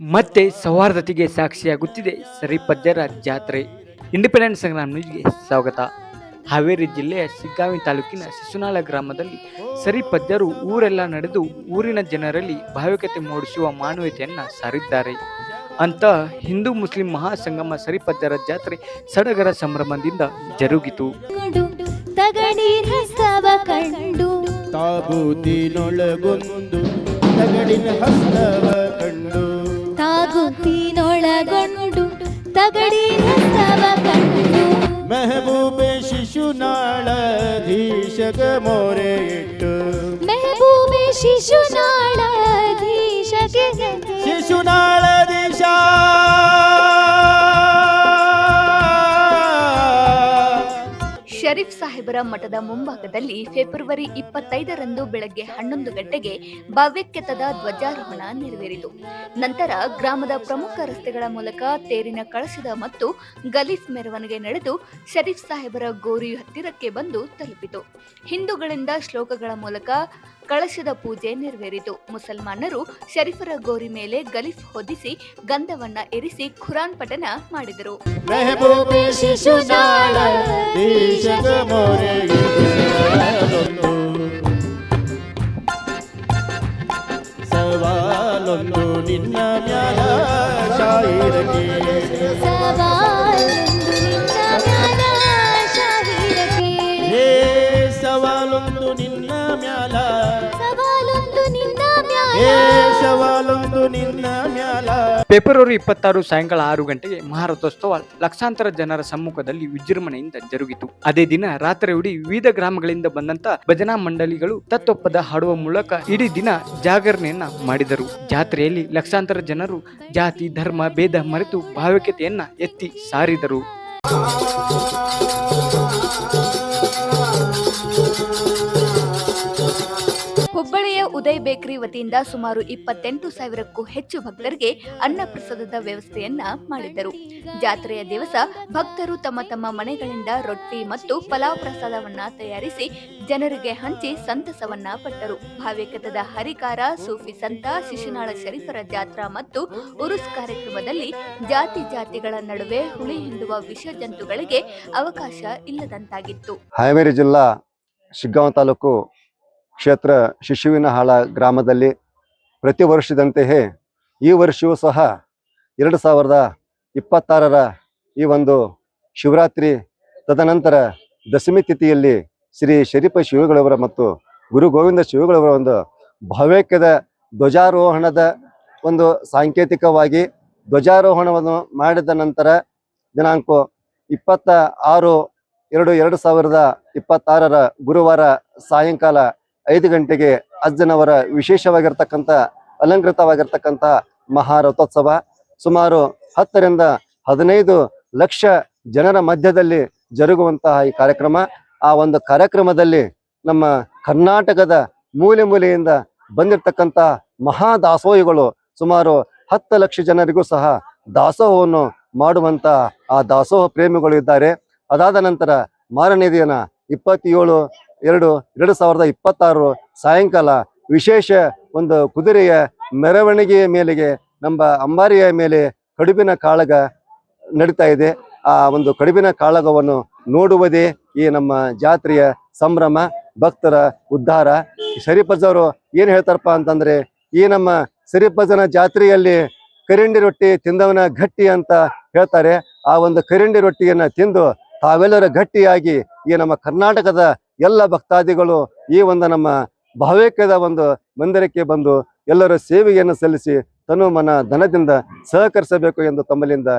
ಮತ್ತೆ ಸೌಹಾರ್ದತೆಗೆ ಸಾಕ್ಷಿಯಾಗುತ್ತಿದೆ ಸರಿಪದ್ಯರ ಜಾತ್ರೆ. ಇಂಡಿಪೆಂಡೆನ್ಸ್ ಸಂಗ್ರಾಮ್ ನ್ಯೂಸ್ಗೆ ಸ್ವಾಗತ. ಹಾವೇರಿ ಜಿಲ್ಲೆಯ ಶಿಗ್ಗಾಂವಿ ತಾಲೂಕಿನ ಶಿಶುನಾಳ ಗ್ರಾಮದಲ್ಲಿ ಸರಿಪದ್ಯರು ಊರೆಲ್ಲ ನಡೆದು ಊರಿನ ಜನರಲ್ಲಿ ಭಾವುಕತೆ ಮೂಡಿಸುವ ಮಾನವೀಯತೆಯನ್ನ ಸಾರಿದ್ದಾರೆ ಅಂತ ಹಿಂದೂ ಮುಸ್ಲಿಂ ಮಹಾಸಂಗಮ ಸರಿಪದ್ಯರ ಜಾತ್ರೆ ಸಡಗರ ಸಂಭ್ರಮದಿಂದ ಜರುಗಿತು. ತಗಡಿನ ಹಸ್ತವ ಕಂಡು ತಾಬೂತಿನೊಳಗೊಂದು ತಗಡಿನ ಹಸ್ತವ ಕಂಡು ತಾಗುತ್ತಿನೊಳಗೊಂಡು ತಗಡಿನ ಹಸ್ತವ ಕಂಡು ಮೆಹಬೂಬೆ ಶಿಶುನಾಳಧೀಶಗ ಮೊರೆ ಇಟ್ಟು ಮೆಹಬೂಬೆ ಶಿಶುನಾಳಧೀಶಗೆ ಶಿಶುನಾಳಧೀಶ ಶರೀಫ್ ಸಾಹೇಬರ ಮಠದ ಮುಂಭಾಗದಲ್ಲಿ ಫೆಬ್ರವರಿ 25ರಂದು ಬೆಳಗ್ಗೆ 11 ಗಂಟೆಗೆ ಭಾವ್ಯಕ್ಯತದ ಧ್ವಜಾರೋಹಣ ನೆರವೇರಿತು. ನಂತರ ಗ್ರಾಮದ ಪ್ರಮುಖ ರಸ್ತೆಗಳ ಮೂಲಕ ತೇರಿನ ಕಳಶದ ಮತ್ತು ಗಲೀಫ್ ಮೆರವಣಿಗೆ ನಡೆದು ಶರೀಫ್ ಸಾಹೇಬರ ಗೋರಿ ಹತ್ತಿರಕ್ಕೆ ಬಂದು ತಲುಪಿತು. ಹಿಂದೂಗಳಿಂದ ಶ್ಲೋಕಗಳ ಮೂಲಕ ಕಳಶದ ಪೂಜೆ ನೆರವೇರಿತು. ಮುಸಲ್ಮಾನರು ಶರೀಫರ ಗೋರಿ ಮೇಲೆ ಗಲೀಫ್ ಹೊದಿಸಿ ಗಂಧವನ್ನ ಇರಿಸಿ ಖುರಾನ್ ಪಠನ ಮಾಡಿದರು. ಮೆಹಬೂಬೆ ಶಿಶುನಾಳಧೀಶಗ ಮೊರೆ ಇಟ್ಟು ಸವಾಲೊಂದು ನಿನ್ನ ಮ್ಯಾಲ ಶಾಯಿರಕ್ಕೆ ಹೇ ಸವಾಲೊಂದು ನಿನ್ನ ಮ್ಯಾಲ ಹೇ ಸವಾಲೊಂದು ನಿನ್ನ ಮ್ಯಾಲ. ಫೆಬ್ರವರಿ 26 ಸಾಯಂಕಾಲ 6 ಗಂಟೆಗೆ ಮಹಾರಥೋತ್ಸವ ಲಕ್ಷಾಂತರ ಜನರ ಸಮ್ಮುಖದಲ್ಲಿ ವಿಜೃಂಭಣೆಯಿಂದ ಜರುಗಿತು. ಅದೇ ದಿನ ರಾತ್ರಿಯಿಡೀ ವಿವಿಧ ಗ್ರಾಮಗಳಿಂದ ಬಂದಂತ ಭಜನಾ ಮಂಡಳಿಗಳು ತತ್ವಪದ ಹಾಡುವ ಮೂಲಕ ಇಡೀ ದಿನ ಜಾಗರಣೆಯನ್ನ ಮಾಡಿದರು. ಜಾತ್ರೆಯಲ್ಲಿ ಲಕ್ಷಾಂತರ ಜನರು ಜಾತಿ ಧರ್ಮ ಭೇದ ಮರೆತು ಭಾವುಕತೆಯನ್ನ ಎತ್ತಿ ಸಾರಿದರು. ಹುಬ್ಬಳ್ಳಿಯ ಉದಯ್ ಬೇಕರಿ ವತಿಯಿಂದ ಸುಮಾರು 28,000ಕ್ಕೂ ಹೆಚ್ಚು ಭಕ್ತರಿಗೆ ಅನ್ನಪ್ರಸಾದದ ವ್ಯವಸ್ಥೆಯನ್ನ ಮಾಡಿದ್ದರು. ಜಾತ್ರೆಯ ದಿವಸ ಭಕ್ತರು ತಮ್ಮ ತಮ್ಮ ಮನೆಗಳಿಂದ ರೊಟ್ಟಿ ಮತ್ತು ಪಲಾವ್ ಪ್ರಸಾದವನ್ನ ತಯಾರಿಸಿ ಜನರಿಗೆ ಹಂಚಿ ಸಂತಸವನ್ನ ಪಟ್ಟರು. ಭಾವ್ಯಕ್ಯತದ ಹರಿಕಾರ, ಸೂಫಿ ಸಂತ, ಶಿಶುನಾಳ ಶರೀಫರ ಜಾತ್ರಾ ಮತ್ತು ಉರುಸ್ ಕಾರ್ಯಕ್ರಮದಲ್ಲಿ ಜಾತಿಗಳ ನಡುವೆ ಹುಳಿ ಹಿಂಡುವ ವಿಷ ಜಂತುಗಳಿಗೆ ಅವಕಾಶ ಇಲ್ಲದಂತಾಗಿತ್ತು. ಹಾವೇರಿ ಜಿಲ್ಲಾ ಶಿಗ್ಗಾಂವಿ ತಾಲೂಕು ಕ್ಷೇತ್ರ ಶಿಶುವಿನಹಾಳ ಗ್ರಾಮದಲ್ಲಿ ಪ್ರತಿ ವರ್ಷದಂತೆಯೇ ಈ ವರ್ಷವೂ ಸಹ 2026ರ ಈ ಒಂದು ಶಿವರಾತ್ರಿ ತದನಂತರ ದಶಮಿ ತಿಥಿಯಲ್ಲಿ ಶ್ರೀ ಶರೀಫ ಶಿವಗಳವರ ಮತ್ತು ಗುರು ಗೋವಿಂದ ಶಿವಗಳವರ ಒಂದು ಭಾವ್ಯಕ್ಯದ ಧ್ವಜಾರೋಹಣದ ಒಂದು ಸಾಂಕೇತಿಕವಾಗಿ ಧ್ವಜಾರೋಹಣವನ್ನು ಮಾಡಿದ ನಂತರ ದಿನಾಂಕ 26/2/2026 ಗುರುವಾರ ಸಾಯಂಕಾಲ 5 ಗಂಟೆಗೆ ಅಜ್ಜನವರ ವಿಶೇಷವಾಗಿರ್ತಕ್ಕಂಥ ಅಲಂಕೃತವಾಗಿರ್ತಕ್ಕಂಥ ಮಹಾರಥೋತ್ಸವ ಸುಮಾರು 10ರಿಂದ 15 ಲಕ್ಷ ಜನರ ಮಧ್ಯದಲ್ಲಿ ಜರುಗುವಂತಹ ಈ ಕಾರ್ಯಕ್ರಮ. ಆ ಒಂದು ಕಾರ್ಯಕ್ರಮದಲ್ಲಿ ನಮ್ಮ ಕರ್ನಾಟಕದ ಮೂಲೆ ಮೂಲೆಯಿಂದ ಬಂದಿರತಕ್ಕಂಥ ಮಹಾದಾಸೋಹಿಗಳು ಸುಮಾರು 10 ಲಕ್ಷ ಜನರಿಗೂ ಸಹ ದಾಸೋಹವನ್ನು ಮಾಡುವಂತ ಆ ದಾಸೋಹ ಪ್ರೇಮಿಗಳು ಇದ್ದಾರೆ. ಅದಾದ ನಂತರ ಮಾರನೇ ದಿನ 27/2/2026 ಸಾಯಂಕಾಲ ವಿಶೇಷ ಒಂದು ಕುದುರೆಯ ಮೆರವಣಿಗೆಯ ಮೇಲೆಗೆ ನಮ್ಮ ಅಂಬಾರಿಯ ಮೇಲೆ ಕಡುಬಿನ ಕಾಳಗ ನಡೀತಾ ಇದೆ. ಆ ಒಂದು ಕಡುಬಿನ ಕಾಳಗವನ್ನು ನೋಡುವುದೇ ಈ ನಮ್ಮ ಜಾತ್ರೆಯ ಸಂಭ್ರಮ, ಭಕ್ತರ ಉದ್ಧಾರ. ಶರೀಫಜ್ಜವರು ಏನು ಹೇಳ್ತಾರಪ್ಪ ಅಂತಂದ್ರೆ, ಈ ನಮ್ಮ ಶರೀಫಜ್ಜನ ಜಾತ್ರೆಯಲ್ಲಿ ಕರಿಂಡಿ ರೊಟ್ಟಿ ತಿಂದವನ ಗಟ್ಟಿ ಅಂತ ಹೇಳ್ತಾರೆ. ಆ ಒಂದು ಕರಿಂಡಿ ರೊಟ್ಟಿಯನ್ನ ತಿಂದು ತಾವೆಲ್ಲರ ಗಟ್ಟಿಯಾಗಿ ಈ ನಮ್ಮ ಕರ್ನಾಟಕದ ಎಲ್ಲ ಭಕ್ತಾದಿಗಳು ಈ ಒಂದು ನಮ್ಮ ಭಾವ್ಯಕ್ಯದ ಒಂದು ಮಂದಿರಕ್ಕೆ ಬಂದು ಎಲ್ಲರ ಸೇವೆಯನ್ನು ಸಲ್ಲಿಸಿ ತನು ಮನ ಧನದಿಂದ ಸಹಕರಿಸಬೇಕು ಎಂದು ತಮ್ಮಲ್ಲಿಂದ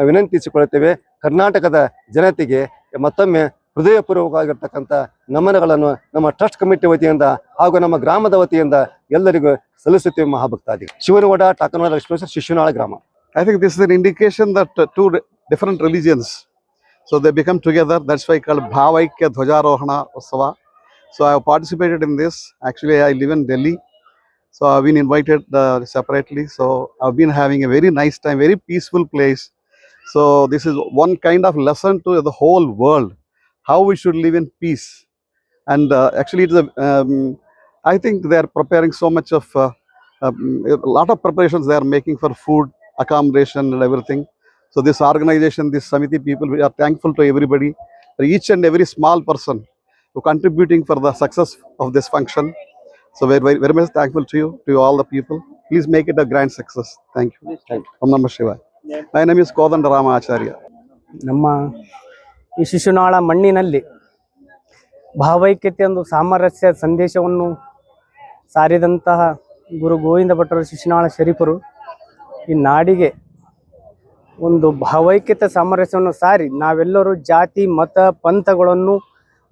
ವಿನಂತಿಸಿಕೊಳ್ಳುತ್ತೇವೆ. ಕರ್ನಾಟಕದ ಜನತೆಗೆ ಮತ್ತೊಮ್ಮೆ ಹೃದಯಪೂರ್ವಕವಾಗಿರ್ತಕ್ಕಂಥ ನಮನಗಳನ್ನು ನಮ್ಮ ಟ್ರಸ್ಟ್ ಕಮಿಟಿ ವತಿಯಿಂದ ಹಾಗೂ ನಮ್ಮ ಗ್ರಾಮದ ವತಿಯಿಂದ ಎಲ್ಲರಿಗೂ ಸಲ್ಲಿಸುತ್ತೇವೆ. ಮಹಾಭಕ್ತಾದಿ ಶಿವನಗೌಡ, ಟಾಕನವಾಡ ಎಕ್ಸ್ಪ್ರೆಸ್, ಶಿಶುನಾಳ ಗ್ರಾಮ. I think this is an indication that two different religions, so they become together. That's why called Bhavaikya Dhwajarohana Utsava. So I have participated in this. Actually, I live in Delhi, so I've been invited separately. So I've been having a very nice time, very peaceful place. So this is one kind of lesson to the whole world, how we should live in peace. And actually, it's I think they are preparing so much of A lot of preparations they are making for food, accommodation, and everything. So this organization, this Samiti people, we are thankful to everybody, for each and every small person who contributing for the success of this function. So we're very much thankful to all the people. Please make it a grand success. Thank you. Om Namah Shivaya. My name is Kodandarama Acharya. ನಮ್ಮ ಈ ಶಿಶುನಾಳ ಮಣ್ಣಿನಲ್ಲಿ ಭಾವೈಕ್ಯತೆ ಒಂದು ಸಾಮರಸ್ಯ ಸಂದೇಶವನ್ನು ಸಾರಿದಂತಹ ಗುರು ಗೋವಿಂದ ಭಟ್ಟರು ಶಿಶುನಾಳ ಶರೀಫರು ಈ ನಾಡಿಗೆ ಒಂದು ಭಾವೈಕ್ಯತೆ ಸಾಮರಸ್ಯವನ್ನು ಸಾರಿ ನಾವೆಲ್ಲರೂ ಜಾತಿ ಮತ ಪಂಥಗಳನ್ನು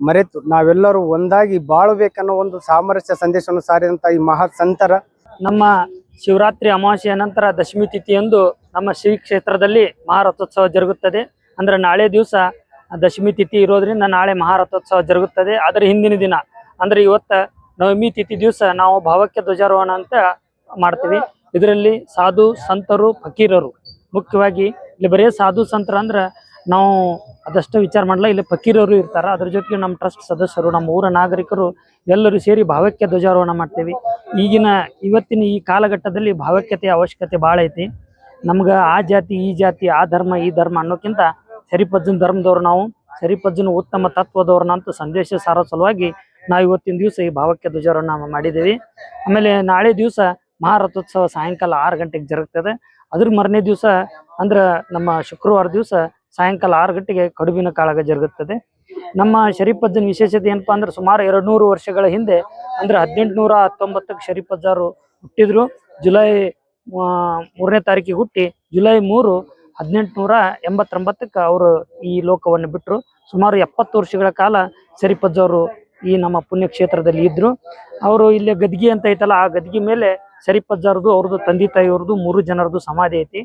ಮರೆತು ನಾವೆಲ್ಲರೂ ಒಂದಾಗಿ ಬಾಳಬೇಕನ್ನೋ ಒಂದು ಸಾಮರಸ್ಯ ಸಂದೇಶವನ್ನು ಸಾರಿದಂಥ ಈ ಮಹಾ ಸಂತರ ನಮ್ಮ ಶಿವರಾತ್ರಿ ಅಮಾವಾಸ್ಯೆಯ ನಂತರ ದಶಮಿ ತಿಥಿಯಂದು ನಮ್ಮ ಶ್ರೀ ಕ್ಷೇತ್ರದಲ್ಲಿ ಮಹಾರಥೋತ್ಸವ ಜರುಗುತ್ತದೆ. ಅಂದರೆ ನಾಳೆ ದಿವಸ ದಶಮಿ ತಿಥಿ ಇರೋದ್ರಿಂದ ನಾಳೆ ಮಹಾರಥೋತ್ಸವ ಜರುಗುತ್ತದೆ. ಅದರ ಹಿಂದಿನ ದಿನ ಅಂದರೆ ಇವತ್ತು ನವಮಿ ತಿಥಿ ದಿವಸ ನಾವು ಭಾವೈಕ್ಯ ಧ್ವಜಾರೋಹಣ ಅಂತ ಮಾಡ್ತೀವಿ. ಇದರಲ್ಲಿ ಸಾಧು ಸಂತರು ಫಕೀರರು, ಮುಖ್ಯವಾಗಿ ಇಲ್ಲಿ ಬರೀ ಸಾಧು ಸಂತರ ಅಂದ್ರೆ ನಾವು ಅದಷ್ಟು ವಿಚಾರ ಮಾಡಲ್ಲ, ಇಲ್ಲಿ ಫಕೀರರು ಇರ್ತಾರೆ. ಅದ್ರ ಜೊತೆಗೆ ನಮ್ಮ ಟ್ರಸ್ಟ್ ಸದಸ್ಯರು, ನಮ್ಮ ಊರ ನಾಗರಿಕರು ಎಲ್ಲರೂ ಸೇರಿ ಭಾವೈಕ್ಯ ಧ್ವಜಾರೋಹಣ ಮಾಡ್ತೀವಿ. ಇವತ್ತಿನ ಈ ಕಾಲಘಟ್ಟದಲ್ಲಿ ಭಾವೈಕ್ಯತೆಯ ಅವಶ್ಯಕತೆ ಭಾಳ ಐತಿ. ನಮ್ಗೆ ಆ ಜಾತಿ ಈ ಜಾತಿ, ಆ ಧರ್ಮ ಈ ಧರ್ಮ ಅನ್ನೋಕ್ಕಿಂತ ಶರೀಫಜ್ಜನ ಧರ್ಮದವ್ರು, ನಾವು ಶರೀಫಜ್ಜನ ಉತ್ತಮ ತತ್ವದವ್ರನ್ನ ಅಂತ ಸಂದೇಶ ಸಾರೋ ಸಲುವಾಗಿ ನಾವು ಇವತ್ತಿನ ದಿವಸ ಈ ಭಾವೈಕ್ಯ ಧ್ವಜಾರೋಹಣ ಮಾಡಿದ್ದೀವಿ. ಆಮೇಲೆ ನಾಳೆ ದಿವಸ ಮಹಾರಥೋತ್ಸವ ಸಾಯಂಕಾಲ 6 ಗಂಟೆಗೆ ಜರುಗ್ತದೆ. ಅದ್ರ ಮರನೇ ದಿವಸ ಅಂದ್ರೆ ನಮ್ಮ ಶುಕ್ರವಾರ ದಿವಸ ಸಾಯಂಕಾಲ 6 ಗಂಟೆಗೆ ಕಡುಬಿನ ಕಾಳಗ ಜರುಗುತ್ತದೆ. ನಮ್ಮ ಶರೀಫಜ್ಜನ ವಿಶೇಷತೆ ಏನಪ್ಪಾ ಅಂದ್ರೆ ಸುಮಾರು 200 ವರ್ಷಗಳ ಹಿಂದೆ ಅಂದ್ರೆ 1819ಕ್ಕೆ ಶರೀಫಜ್ಜರು ಹುಟ್ಟಿದ್ರು. ಜುಲೈ 3ನೇ ತಾರೀಕಿಗೆ ಹುಟ್ಟಿ ಜುಲೈ 3, 1889ಕ್ಕೆ ಅವರು ಈ ಲೋಕವನ್ನು ಬಿಟ್ಟರು. ಸುಮಾರು 70 ವರ್ಷಗಳ ಕಾಲ ಶರೀಫಜ್ಜವರು ಈ ನಮ್ಮ ಪುಣ್ಯಕ್ಷೇತ್ರದಲ್ಲಿ ಇದ್ರು. ಅವರು ಇಲ್ಲಿ ಗದ್ಗಿ ಅಂತ ಐತಲ್ಲ, ಆ ಗದ್ಗಿ ಮೇಲೆ ಶರೀಫಜ್ಜರದು ಅವ್ರದ್ದು ತಂದೆ ತಾಯಿಯವ್ರದ್ದು 3 ಜನರದು ಸಮಾಧಿ ಐತಿ.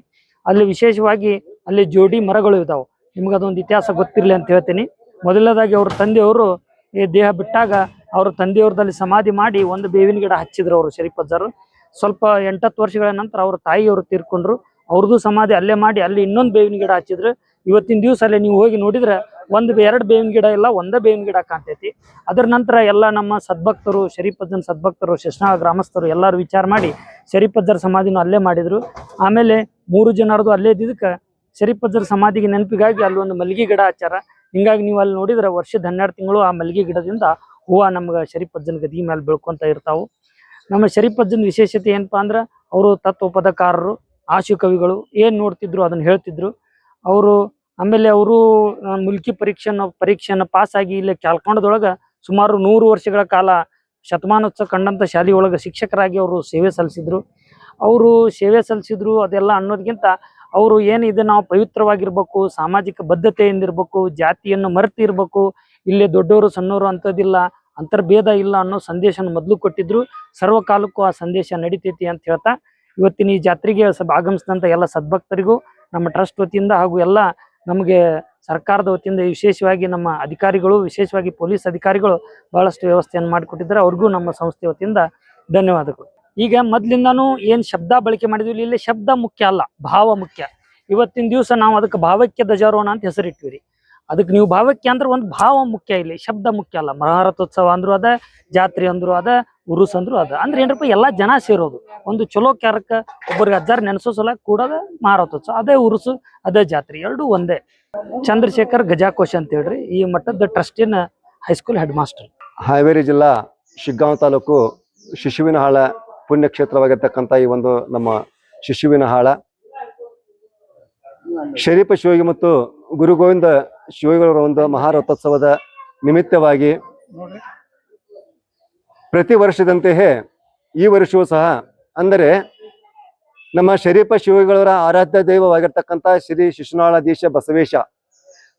ಅಲ್ಲಿ ವಿಶೇಷವಾಗಿ ಅಲ್ಲಿ ಜೋಡಿ ಮರಗಳು ಇದಾವೆ. ನಿಮ್ಗೆ ಅದೊಂದು ಇತಿಹಾಸ ಗೊತ್ತಿರಲಿ ಅಂತ ಹೇಳ್ತೀನಿ. ಮೊದಲನೇದಾಗಿ ಅವ್ರ ತಂದೆಯವರು ಈ ದೇಹ ಬಿಟ್ಟಾಗ ಅವ್ರ ತಂದೆಯವ್ರದಲ್ಲಿ ಸಮಾಧಿ ಮಾಡಿ ಒಂದು ಬೇವಿನ ಗಿಡ ಹಚ್ಚಿದ್ರು ಅವರು ಶರೀಫಜ್ಜರು. ಸ್ವಲ್ಪ 8-10 ವರ್ಷಗಳ ನಂತರ ಅವ್ರ ತಾಯಿಯವರು ತೀರ್ಕೊಂಡ್ರು. ಅವ್ರದ್ದು ಸಮಾಧಿ ಅಲ್ಲೇ ಮಾಡಿ ಅಲ್ಲಿ ಇನ್ನೊಂದು ಬೇವಿನ ಗಿಡ ಹಚ್ಚಿದ್ರು. ಇವತ್ತಿನ ದಿವಸ ಅಲ್ಲಿ ನೀವು ಹೋಗಿ ನೋಡಿದ್ರೆ 2 ಬೇವಿನ ಗಿಡ ಇಲ್ಲ, ಒಂದೇ ಬೇವಿನ ಗಿಡ ಕಾಣ್ತೈತಿ. ಅದರ ನಂತರ ಎಲ್ಲ ನಮ್ಮ ಸದ್ಭಕ್ತರು, ಶರೀಫಜ್ಜನ ಸದ್ಭಕ್ತರು, ಶಿಶುನಾಳ ಗ್ರಾಮಸ್ಥರು ಎಲ್ಲರೂ ವಿಚಾರ ಮಾಡಿ ಶರೀಫಜ್ಜರ ಸಮಾಧಿನೂ ಅಲ್ಲೇ ಮಾಡಿದ್ರು. ಆಮೇಲೆ 3 ಜನರದು ಅಲ್ಲೇ ಇದ್ದಿದ್ದಕ್ಕೆ ಶರೀಫಜ್ಜರ ಸಮಾಧಿಗೆ ನೆನಪಿಗಾಗಿ ಅಲ್ಲಿ ಒಂದು ಮಲ್ಲಿಗೆ ಗಿಡ ಹಚ್ಚಾರ. ಹಿಂಗಾಗಿ ನೀವು ಅಲ್ಲಿ ನೋಡಿದ್ರೆ ವರ್ಷದ 12 ತಿಂಗಳು ಆ ಮಲ್ಲಿಗೆ ಗಿಡದಿಂದ ಹೂವು ನಮ್ಗೆ ಶರೀಫಜ್ಜನ ಗದಿ ಮೇಲೆ ಬೆಳ್ಕೊಂತ ಇರ್ತಾವು. ನಮ್ಮ ಶರೀಫಜ್ಜನ ವಿಶೇಷತೆ ಏನಪ್ಪಾ ಅಂದ್ರೆ ಅವರು ತತ್ವಪದಕಾರರು, ಆಶು ಕವಿಗಳು, ಏನು ನೋಡ್ತಿದ್ರು ಅದನ್ನ ಹೇಳ್ತಿದ್ರು ಅವರು. ಆಮೇಲೆ ಅವರು ಮುಲ್ಕಿ ಪರೀಕ್ಷೆಯನ್ನು ಪಾಸ್ ಆಗಿ ಇಲ್ಲಿ ಕ್ಯಾಲ್ಕೊಂಡದೊಳಗೆ ಸುಮಾರು 100 ವರ್ಷಗಳ ಕಾಲ ಶತಮಾನೋತ್ಸವ ಕಂಡಂಥ ಶಾಲೆಯೊಳಗೆ ಶಿಕ್ಷಕರಾಗಿ ಅವರು ಸೇವೆ ಸಲ್ಲಿಸಿದ್ರು. ಅದೆಲ್ಲ ಅನ್ನೋದಕ್ಕಿಂತ ಅವರು ಏನಿದೆ ನಾವು ಪವಿತ್ರವಾಗಿರ್ಬೇಕು, ಸಾಮಾಜಿಕ ಬದ್ಧತೆಯಿಂದಿರ್ಬೇಕು, ಜಾತಿಯನ್ನು ಮರೆತಿರ್ಬೇಕು, ಇಲ್ಲಿ ದೊಡ್ಡವರು ಸಣ್ಣವರು ಅಂಥದ್ದಿಲ್ಲ, ಅಂತರ್ಭೇದ ಇಲ್ಲ ಅನ್ನೋ ಸಂದೇಶನ ಮೊದಲು ಕೊಟ್ಟಿದ್ರು. ಸರ್ವಕಾಲಕ್ಕೂ ಆ ಸಂದೇಶ ನಡೀತೈತಿ ಅಂತ ಹೇಳ್ತಾ ಇವತ್ತಿನ ಈ ಜಾತ್ರೆಗೆ ಆಗಮಿಸಿದಂಥ ಎಲ್ಲ ಸದ್ಭಕ್ತರಿಗೂ ನಮ್ಮ ಟ್ರಸ್ಟ್ ವತಿಯಿಂದ ಹಾಗೂ ಎಲ್ಲ ನಮಗೆ ಸರ್ಕಾರದ ವತಿಯಿಂದ ವಿಶೇಷವಾಗಿ ನಮ್ಮ ಅಧಿಕಾರಿಗಳು, ವಿಶೇಷವಾಗಿ ಪೊಲೀಸ್ ಅಧಿಕಾರಿಗಳು ಬಹಳಷ್ಟು ವ್ಯವಸ್ಥೆಯನ್ನು ಮಾಡಿಕೊಟ್ಟಿದ್ದಾರೆ. ಅವ್ರಿಗೂ ನಮ್ಮ ಸಂಸ್ಥೆ ವತಿಯಿಂದ ಧನ್ಯವಾದಗಳು. ಈಗ ಮೊದಲಿಂದಾನು ಏನು ಶಬ್ದ ಬಳಕೆ ಮಾಡಿದ್ವಿ, ಇಲ್ಲಿ ಶಬ್ದ ಮುಖ್ಯ ಅಲ್ಲ, ಭಾವ ಮುಖ್ಯ. ಇವತ್ತಿನ ದಿವಸ ನಾವು ಅದಕ್ಕೆ ಭಾವೈಕ್ಯ ಧ್ವಜಾರೋಹಣ ಅಂತ ಹೆಸರಿಟ್ಟಿವಿ. ಅದಕ್ಕೆ ನೀವು ಭಾವೈಕ್ಯ ಅಂದ್ರೆ ಒಂದು ಭಾವ ಮುಖ್ಯ, ಇಲ್ಲಿ ಶಬ್ದ ಮುಖ್ಯ ಅಲ್ಲ. ಮಹಾರಥೋತ್ಸವ ಅಂದ್ರು ಅದ, ಜಾತ್ರೆ ಅಂದ್ರು ಅದ, ಉರುಸ್ ಅಂದ್ರು ಅದ. ಅಂದ್ರೆ ಏನಪ್ಪ, ಎಲ್ಲ ಜನ ಸೇರೋದು ಒಂದು ಚಲೋ ಕ್ಯಾರಕ್ಕೆ ಒಬ್ಬರಿಗೆ ಅಜ್ಜಾರ್ ನೆನೆಸೋ ಸಲ ಕೂಡೋದ ಮಹಾರಥೋತ್ಸವ, ಅದೇ ಉರುಸು ಅದೇ ಜಾತ್ರೆ, ಎರಡೂ ಒಂದೇ. ಚಂದ್ರಶೇಖರ್ ಗಜಾಕೋಶ ಅಂತ ಹೇಳ್ರಿ, ಈ ಮಟ್ಟದ ಟ್ರಸ್ಟಿನ ಹೈಸ್ಕೂಲ್ ಹೆಡ್ ಮಾಸ್ಟರ್. ಹಾವೇರಿ ಜಿಲ್ಲಾ ಶಿಗ್ಗಾಂವ್ ತಾಲೂಕು ಶಿಶುವಿನಹಾಳ ಪುಣ್ಯಕ್ಷೇತ್ರವಾಗಿರ್ತಕ್ಕಂಥ ಈ ಒಂದು ನಮ್ಮ ಶಿಶುವಿನಹಾಳ ಶರೀಫ ಶಿವಯೋಗಿ ಮತ್ತು ಗುರು ಗೋವಿಂದ ಶಿವಯೋಗಿಯವರ ಒಂದು ಮಹಾರಥೋತ್ಸವದ ನಿಮಿತ್ತವಾಗಿ ಪ್ರತಿ ವರ್ಷದಂತೆಯೇ ಈ ವರ್ಷವೂ ಸಹ, ಅಂದರೆ ನಮ್ಮ ಶರೀಫ ಶಿವಯೋಗಿಗಳವರ ಆರಾಧ್ಯ ದೈವವಾಗಿರ್ತಕ್ಕಂಥ ಶ್ರೀ ಶಿಶುನಾಳಾಧೀಶ ಬಸವೇಶ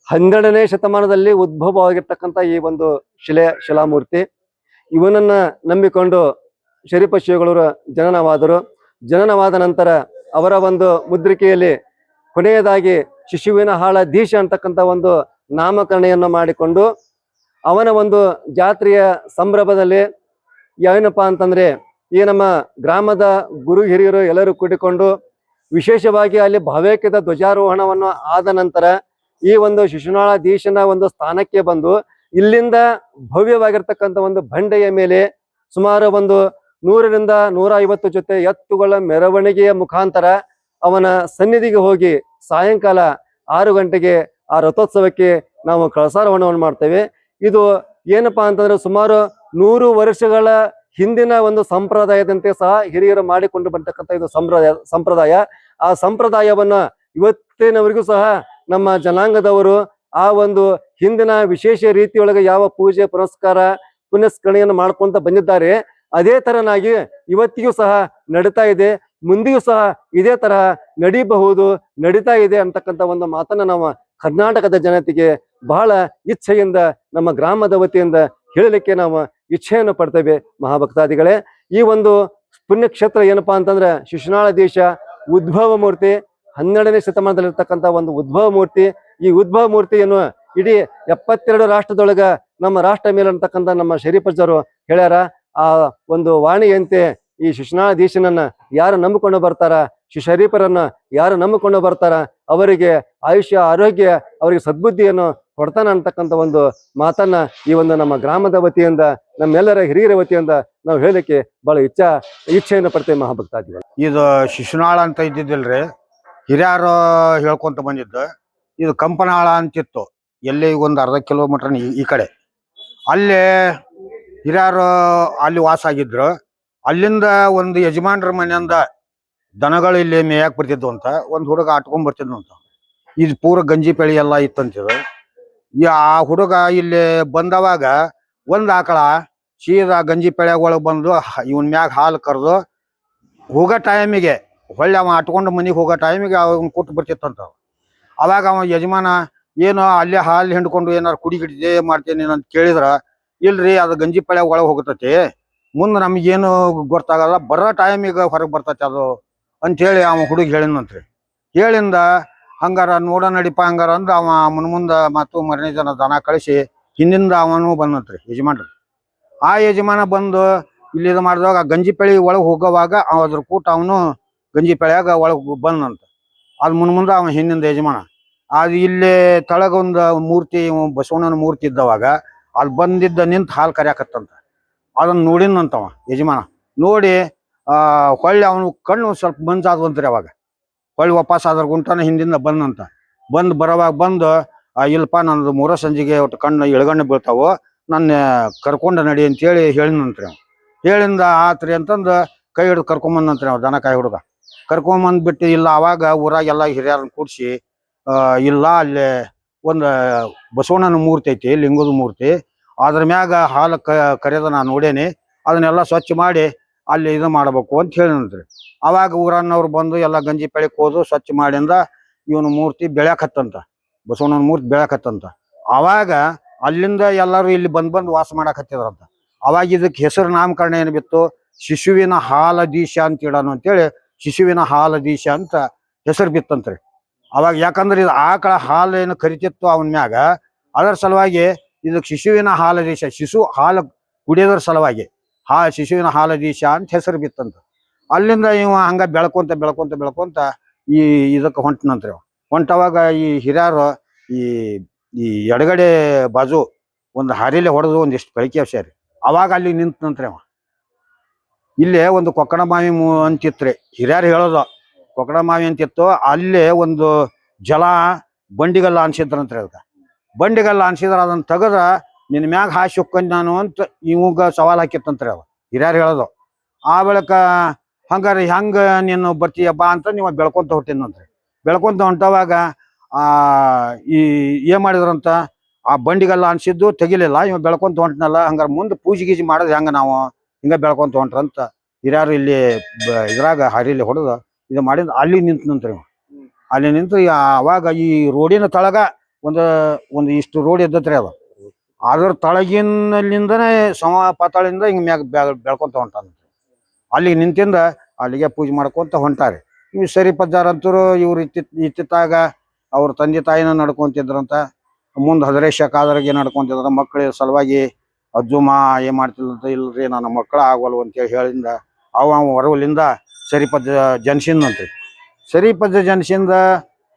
12ನೇ ಶತಮಾನದಲ್ಲಿ ಉದ್ಭವವಾಗಿರ್ತಕ್ಕಂಥ ಈ ಒಂದು ಶಿಲಾಮೂರ್ತಿ, ಇವನನ್ನ ನಂಬಿಕೊಂಡು ಶರೀಫ ಶಿವಯೋಗಿಗಳವರು ಜನನವಾದ ನಂತರ ಅವರ ಒಂದು ಮುದ್ರಿಕೆಯಲ್ಲಿ ಕೊನೆಯದಾಗಿ ಶಿಶುವಿನಹಾಳಾಧೀಶ ಅಂತಕ್ಕಂಥ ಒಂದು ನಾಮಕರಣೆಯನ್ನು ಮಾಡಿಕೊಂಡು ಅವನ ಒಂದು ಜಾತ್ರೆಯ ಸಂಭ್ರಮದಲ್ಲಿ ಏನಪ್ಪಾ ಅಂತಂದ್ರೆ ಈ ನಮ್ಮ ಗ್ರಾಮದ ಗುರು ಹಿರಿಯರು ಎಲ್ಲರೂ ಕೂಡಿಕೊಂಡು ವಿಶೇಷವಾಗಿ ಅಲ್ಲಿ ಭಾವೈಕ್ಯದ ಧ್ವಜಾರೋಹಣವನ್ನು ಆದ ನಂತರ ಈ ಒಂದು ಶಿಶುನಾಳಾಧೀಶನ ಒಂದು ಸ್ಥಾನಕ್ಕೆ ಬಂದು ಇಲ್ಲಿಂದ ಭವ್ಯವಾಗಿರ್ತಕ್ಕಂಥ ಒಂದು ಬಂಡೆಯ ಮೇಲೆ ಸುಮಾರು ಒಂದು 100ರಿಂದ 150 ಜೊತೆ ಎತ್ತುಗಳ ಮೆರವಣಿಗೆಯ ಮುಖಾಂತರ ಅವನ ಸನ್ನಿಧಿಗೆ ಹೋಗಿ ಸಾಯಂಕಾಲ 6 ಗಂಟೆಗೆ ಆ ರಥೋತ್ಸವಕ್ಕೆ ನಾವು ಕಳಸಾರೋಹಣವನ್ನು ಮಾಡ್ತೇವೆ. ಇದು ಏನಪ್ಪಾ ಅಂತಂದ್ರೆ ಸುಮಾರು 100 ವರ್ಷಗಳ ಹಿಂದಿನ ಒಂದು ಸಂಪ್ರದಾಯದಂತೆ ಸಹ ಹಿರಿಯರು ಮಾಡಿಕೊಂಡು ಬರ್ತಕ್ಕಂಥ ಇದು ಸಂಪ್ರದಾಯ. ಆ ಸಂಪ್ರದಾಯವನ್ನ ಇವತ್ತಿನವರೆಗೂ ಸಹ ನಮ್ಮ ಜನಾಂಗದವರು ಆ ಒಂದು ಹಿಂದಿನ ವಿಶೇಷ ರೀತಿಯೊಳಗೆ ಯಾವ ಪೂಜೆ ಪುನಸ್ಕಾರ ಪುನಸ್ಕರಣೆಯನ್ನು ಮಾಡ್ಕೊಂತ ಬಂದಿದ್ದಾರೆ, ಅದೇ ತರನಾಗಿ ಇವತ್ತಿಗೂ ಸಹ ನಡೀತಾ ಇದೆ. ಮುಂದೆಯೂ ಸಹ ಇದೇ ತರಹ ನಡೀತಾ ಇದೆ ಅಂತಕ್ಕಂಥ ಒಂದು ಮಾತನ್ನ ನಾವು ಕರ್ನಾಟಕದ ಜನತೆಗೆ ಬಹಳ ಇಚ್ಛೆಯಿಂದ ನಮ್ಮ ಗ್ರಾಮದ ವತಿಯಿಂದ ಹೇಳಲಿಕ್ಕೆ ನಾವು ಇಚ್ಛೆಯನ್ನು ಪಡ್ತೇವೆ. ಮಹಾಭಕ್ತಾದಿಗಳೇ, ಈ ಒಂದು ಪುಣ್ಯಕ್ಷೇತ್ರ ಏನಪ್ಪಾ ಅಂತಂದ್ರೆ ಶಿಶುನಾಳ ದೇಶ ಉದ್ಭವ ಮೂರ್ತಿ, 12ನೇ ಶತಮಾನದಲ್ಲಿರ್ತಕ್ಕಂಥ ಒಂದು ಉದ್ಭವ ಮೂರ್ತಿ. ಈ ಉದ್ಭವ ಮೂರ್ತಿಯನ್ನು ಇಡೀ 72 ರಾಷ್ಟ್ರದೊಳಗ ನಮ್ಮ ರಾಷ್ಟ್ರ ಮೇಲಂತಕ್ಕಂಥ ನಮ್ಮ ಶರೀಫಜ್ಜರು ಹೇಳ್ಯಾರ. ಆ ಒಂದು ವಾಣಿಯಂತೆ ಈ ಶಿಶುನಾಳ ದೇಶನನ್ನ ಯಾರು ನಂಬಿಕೊಂಡು ಬರ್ತಾರ, ಶರೀಫರನ್ನ ಯಾರು ನಂಬಿಕೊಂಡು ಬರ್ತಾರ, ಅವರಿಗೆ ಆಯುಷ್ಯ ಆರೋಗ್ಯ, ಅವರಿಗೆ ಸದ್ಬುದ್ಧಿಯನ್ನು ಕೊಡ್ತಾನ ಅಂತಕ್ಕಂಥ ಒಂದು ಮಾತನ್ನ ಈ ಒಂದು ನಮ್ಮ ಗ್ರಾಮದ ವತಿಯಿಂದ ನಮ್ಮೆಲ್ಲರ ಹಿರಿಯರ ವತಿಯಿಂದ ನಾವು ಹೇಳಲಿಕ್ಕೆ ಬಹಳ ಇಚ್ಛೆಯನ್ನು ಪಡ್ತೇವೆ ಮಹಾಭಕ್ತಾದಿಗಳು. ಇದು ಶಿಶುನಾಳ ಅಂತ ಇದ್ದಿದ್ದಿಲ್ರಿ, ಹಿರಿಯರು ಹೇಳ್ಕೊಂತ ಬಂದಿದ್ದು. ಇದು ಕಂಪನಾಳ ಅಂತಿತ್ತು, ಎಲ್ಲಿ ಒಂದು ಅರ್ಧ ಕಿಲೋಮೀಟರ್ ಈ ಕಡೆ. ಅಲ್ಲಿ ಹಿರಿಯರು ಅಲ್ಲಿ ವಾಸ ಆಗಿದ್ರು. ಅಲ್ಲಿಂದ ಒಂದು ಯಜಮಾನ್ರ ಮನೆಯಿಂದ ದನಗಳು ಇಲ್ಲಿ ಮೇಯಕ್ ಬರ್ತಿದ್ವು ಅಂತ ಒಂದು ಹುಡುಗ ಆಟ್ಕೊಂಡ್ ಬರ್ತಿದ್ವು ಅಂತ. ಇದು ಪೂರ ಗಂಜಿ ಪೆಳಿ ಎಲ್ಲ ಇತ್ತಂತಿದ್ರು. ಆ ಹುಡುಗ ಇಲ್ಲಿ ಬಂದವಾಗ ಒಂದ್ ಆಕಳ ಸೀದಾ ಗಂಜಿ ಪೆಳ್ಯಾಗ ಒಳಗೆ ಬಂದು ಇವನ್ ಮ್ಯಾಗ ಹಾಲು ಕರೆದು ಹೋಗೋ ಟೈಮಿಗೆ ಹೊಳ್ಳಿ ಅವ ಆಟ್ಕೊಂಡು ಮನೆಗೆ ಹೋಗೋ ಟೈಮಿಗೆ ಅವನ್ ಕೊಟ್ಟು ಬರ್ತಿತ್ತಂತ. ಅವಾಗ ಅವ ಯಜಮಾನ ಏನು ಅಲ್ಲೇ ಹಾಲು ಹಿಂಡ್ಕೊಂಡು ಏನಾರು ಕುಡಿಗಿಡಿದೆ ಮಾಡ್ತೇನೆ ಅಂತ ಕೇಳಿದ್ರ, ಇಲ್ರಿ ಅದು ಗಂಜಿ ಪೆಳ್ಯಾಗ ಒಳಗೆ ಹೋಗತೈತಿ, ಮುಂದೆ ನಮಗೇನು ಗೊತ್ತಾಗಲ್ಲ, ಬರೋ ಟೈಮಿಗೆ ಹೊರಗೆ ಬರ್ತೈತಿ ಅದು ಅಂಥೇಳಿ ಅವ ಹುಡುಗ ಹೇಳಿನಂತ್ರಿ. ಹೇಳಿಂದ ಹಂಗಾರ ನೋಡ ನಡಿಪ ಹಂಗಾರ ಅಂದ ಅವ ಮುಂದ ಮತ್ತು ಮರನೇ ಜನ ದನ ಕಳಿಸಿ ಹಿಂದಿಂದ ಅವನು ಬಂದಂತ್ರಿ ಯಜಮಾನ್ರಿ. ಆ ಯಜಮಾನ ಬಂದು ಇಲ್ಲಿ ಇದು ಮಾಡಿದಾಗ ಗಂಜಿ ಪೆಳಿ ಒಳಗೆ ಹೋಗೋವಾಗ ಅದ್ರ ಕೂಟ ಅವನು ಗಂಜಿ ಪೆಳ್ಯಾಗ ಒಳಗೆ ಬಂದಂತ. ಅದು ಮುಂದೆ ಅವ ಹಿಂದಿಂದ ಯಜಮಾನ. ಅದು ಇಲ್ಲಿ ತಳಗೊಂದು ಮೂರ್ತಿ ಬಸವಣ್ಣನ ಮೂರ್ತಿ ಇದ್ದವಾಗ ಅದು ಬಂದಿದ್ದ ನಿಂತು ಹಾಲು ಕರಿಯಾಕತ್ತಂತ. ಅದನ್ನ ನೋಡಿನಂತವ ಯಜಮಾನ. ನೋಡಿ ಹೊಳ್ಳಿ ಅವನು ಕಣ್ಣು ಸ್ವಲ್ಪ ಮಂಜಾದ್ವಂತ್ರಿ. ಅವಾಗ ಹೊಳ್ಳಿ ವಾಪಸ್ ಅದ್ರ ಗುಂಟನ ಹಿಂದಿಂದ ಬಂದಂತ. ಬರೋವಾಗ ಇಲ್ಪ ನಂದು 3 ಸಂಜಿಗೆ ಒಟ್ಟು ಕಣ್ಣು ಎಳಗಣ್ಣು ಬೀಳ್ತಾವು, ನನ್ನ ಕರ್ಕೊಂಡು ನಡಿ ಅಂತೇಳಿ ಹೇಳಿನಂತ್ರಿ ಅವ. ಹೇಳಿಂದ ಆತ್ರಿ ಅಂತಂದು ಕೈ ಹಿಡಿದು ಕರ್ಕೊಂಬಂದಂತ್ರಿ ಅವ ದನ ಕಾಯಿ ಹುಡುಗ. ಕರ್ಕೊಂಬಂದ್ಬಿಟ್ಟು ಇಲ್ಲ ಅವಾಗ ಊರಾಗೆಲ್ಲ ಹಿರಿಯರನ್ನ ಕೂಡಿಸಿ ಇಲ್ಲ ಅಲ್ಲಿ ಒಂದು ಬಸವಣ್ಣನ ಮೂರ್ತಿ ಐತಿ, ಲಿಂಗದ ಮೂರ್ತಿ, ಅದ್ರ ಮ್ಯಾಗ ಹಾಲು ಕರೆಯೋದು ನಾನು ನೋಡೇನಿ, ಅದನ್ನೆಲ್ಲ ಸ್ವಚ್ಛ ಮಾಡಿ ಅಲ್ಲಿ ಇದು ಮಾಡ್ಬೇಕು ಅಂತ ಹೇಳಿನಂತ್ರಿ. ಅವಾಗ ಊರನ್ನವ್ರು ಬಂದು ಎಲ್ಲ ಗಂಜಿ ಪೆಳಿಕ್ ಹೋದು ಸ್ವಚ್ಛ ಮಾಡಿಂದ ಇವನು ಮೂರ್ತಿ ಬೆಳ್ಯಾಕತ್ತಂತ, ಬಸವಣ್ಣನ ಮೂರ್ತಿ ಬೆಳ್ಯಾಕತ್ತಂತ. ಅವಾಗ ಅಲ್ಲಿಂದ ಎಲ್ಲರೂ ಇಲ್ಲಿ ಬಂದು ವಾಸ ಮಾಡಾಕತ್ತಿದ್ರಂತ. ಅವಾಗ ಇದಕ್ಕೆ ಹೆಸರು ನಾಮಕರಣ ಏನು ಬಿತ್ತು, ಶಿಶುವಿನ ಹಾಲದೀಶ ಅಂತ ಇಡೋಣ ಅಂತೇಳಿ ಶಿಶುವಿನ ಹಾಲದೀಶ ಅಂತ ಹೆಸರು ಬಿತ್ತಂತ್ರಿ. ಅವಾಗ ಯಾಕಂದ್ರೆ ಇದು ಆಕಳ ಹಾಲು ಏನು ಕರಿತಿತ್ತು ಅವನ ಮ್ಯಾಗ, ಅದರ ಸಲುವಾಗಿ ಇದಕ್ಕೆ ಶಿಶುವಿನ ಹಾಲದೀಶ, ಶಿಶು ಹಾಲು ಕುಡಿಯೋದ್ರ ಸಲುವಾಗಿ ಶಿಶುವಿನ ಹಾಲದೀಶ ಅಂತ ಹೆಸರು ಬಿತ್ತಂತ. ಅಲ್ಲಿಂದ ಇವ ಹಂಗ ಬೆಳ್ಕೊಂತ ಈ ಇದಕ್ಕೆ ಹೊಂಟನಂತ್ರಿ. ಹೊಂಟವಾಗ ಈ ಹಿರಿಯರು ಈ ಎಡಗಡೆ ಬಾಜು ಒಂದು ಹಾರಿಲೆ ಹೊಡೆದು ಒಂದಿಷ್ಟು ಬೆಳಕಿ ಸೇರಿ ಅವಾಗ ಅಲ್ಲಿ ನಿಂತಂತ್ರಿ ಅವ. ಇಲ್ಲೇ ಒಂದು ಕೊಕ್ಕಣ ಮಾವಿ ಅಂತಿತ್ರಿ, ಹಿರಿಯರು ಹೇಳೋದು ಕೊಕ್ಕಣ ಮಾವಿ ಅಂತಿತ್ತು. ಅಲ್ಲೇ ಒಂದು ಜಲ ಬಂಡಿಗಲ್ಲ ಅನ್ಸಿದ್ರಂತ್ರಿ. ಅದಕ್ಕೆ ಬಂಡಿಗಲ್ಲ ಅನ್ಸಿದ್ರ ಅದನ್ನ ತೆಗದ್ರ ನಿನ್ನ ಮ್ಯಾಗ ಹಾಸಿ ಹೊಕ್ಕಂದ್ ನಾನು ಅಂತ ಇವಾಗ ಸವಾಲ್ ಹಾಕಿತ್ತಂತ್ರಿ ಅವ ಹಿರಿಯರು ಹೇಳೋದು. ಆ ಬಳಿಕ ಹಂಗಾರೆ ಹೆಂಗ ನೀನು ಬರ್ತೀಯ ಬಾ ಅಂತ ನೀವು ಬೆಳ್ಕೊಂತ ಹೊಟ್ಟಿನಂತ್ರಿ. ಬೆಳ್ಕೊಂತ ಹೊಂಟವಾಗ ಏನ್ ಮಾಡಿದ್ರಂತ, ಆ ಬಂಡಿಗೆಲ್ಲ ಅನ್ಸಿದ್ದು ತೆಗಿಲಿಲ್ಲ, ಇವ ಬೆಳ್ಕೊಂತ ಹೊಂಟನಲ್ಲ, ಹಂಗಾರೆ ಮುಂದೆ ಪೂಜೆ ಗೀಜೆ ಮಾಡೋದು ಹೆಂಗ ನಾವು ಹಿಂಗ ಬೆಳ್ಕೊಂತ ಹೊಂಟ್ರಂತ ಹಿರಿಯರು ಇಲ್ಲಿ ಇದ್ರಾಗ ಹರಿಲಿ ಹೊಡೆದು ಇದು ಮಾಡಿದ್ ಅಲ್ಲಿ ನಿಂತನಂತ್ರಿ. ಅಲ್ಲಿ ನಿಂತು ಅವಾಗ ಈ ರೋಡಿನ ತಳಗ ಒಂದು ಇಷ್ಟು ರೋಡ್ ಇದ್ದತ್ರಿ. ಅದು ಅದ್ರ ತಳಗಿನಲ್ಲಿಂದನೇ ಪಾತಾಳಿಂದ ಹಿಂಗ ಮ್ಯಾಗ ಬೆಳ್ಕೊಂತ ಹೊಂಟಾನ. ಅಲ್ಲಿಗೆ ನಿಂತಿಂದ ಅಲ್ಲಿಗೆ ಪೂಜೆ ಮಾಡ್ಕೊಂತ ಹೊಂಟಾರೆ. ಇವ್ ಶರೀಫಜ್ಜಾರ್ ಅಂತರು ಇವ್ರು ಇತ್ತಿತ್ತಾಗ ಅವ್ರ ತಂದೆ ತಾಯಿನ ನಡ್ಕೊಂತಿದ್ರಂತ. ಮುಂದೆ ಹದರೇಶ ಕಾದರಿಗೆ ನಡ್ಕೊಂತಿದ್ರ. ಮಕ್ಕಳ ಸಲುವಾಗಿ ಅಜ್ಜುಮ ಏನ್ ಮಾಡ್ತಿಲ್ಲಂತ, ಇಲ್ರಿ ನನ್ನ ಮಕ್ಕಳ ಆಗವಲ್ವ ಅಂತೇಳಿ ಹೇಳಿಂದ ಅವ ಹೊರವಲಿಂದ ಶರೀಫಜ್ಜ ಜನಿಸಿದ್ನಂತ್ರಿ. ಶರೀಫಜ್ಜ ಜನಿಸಿಂದ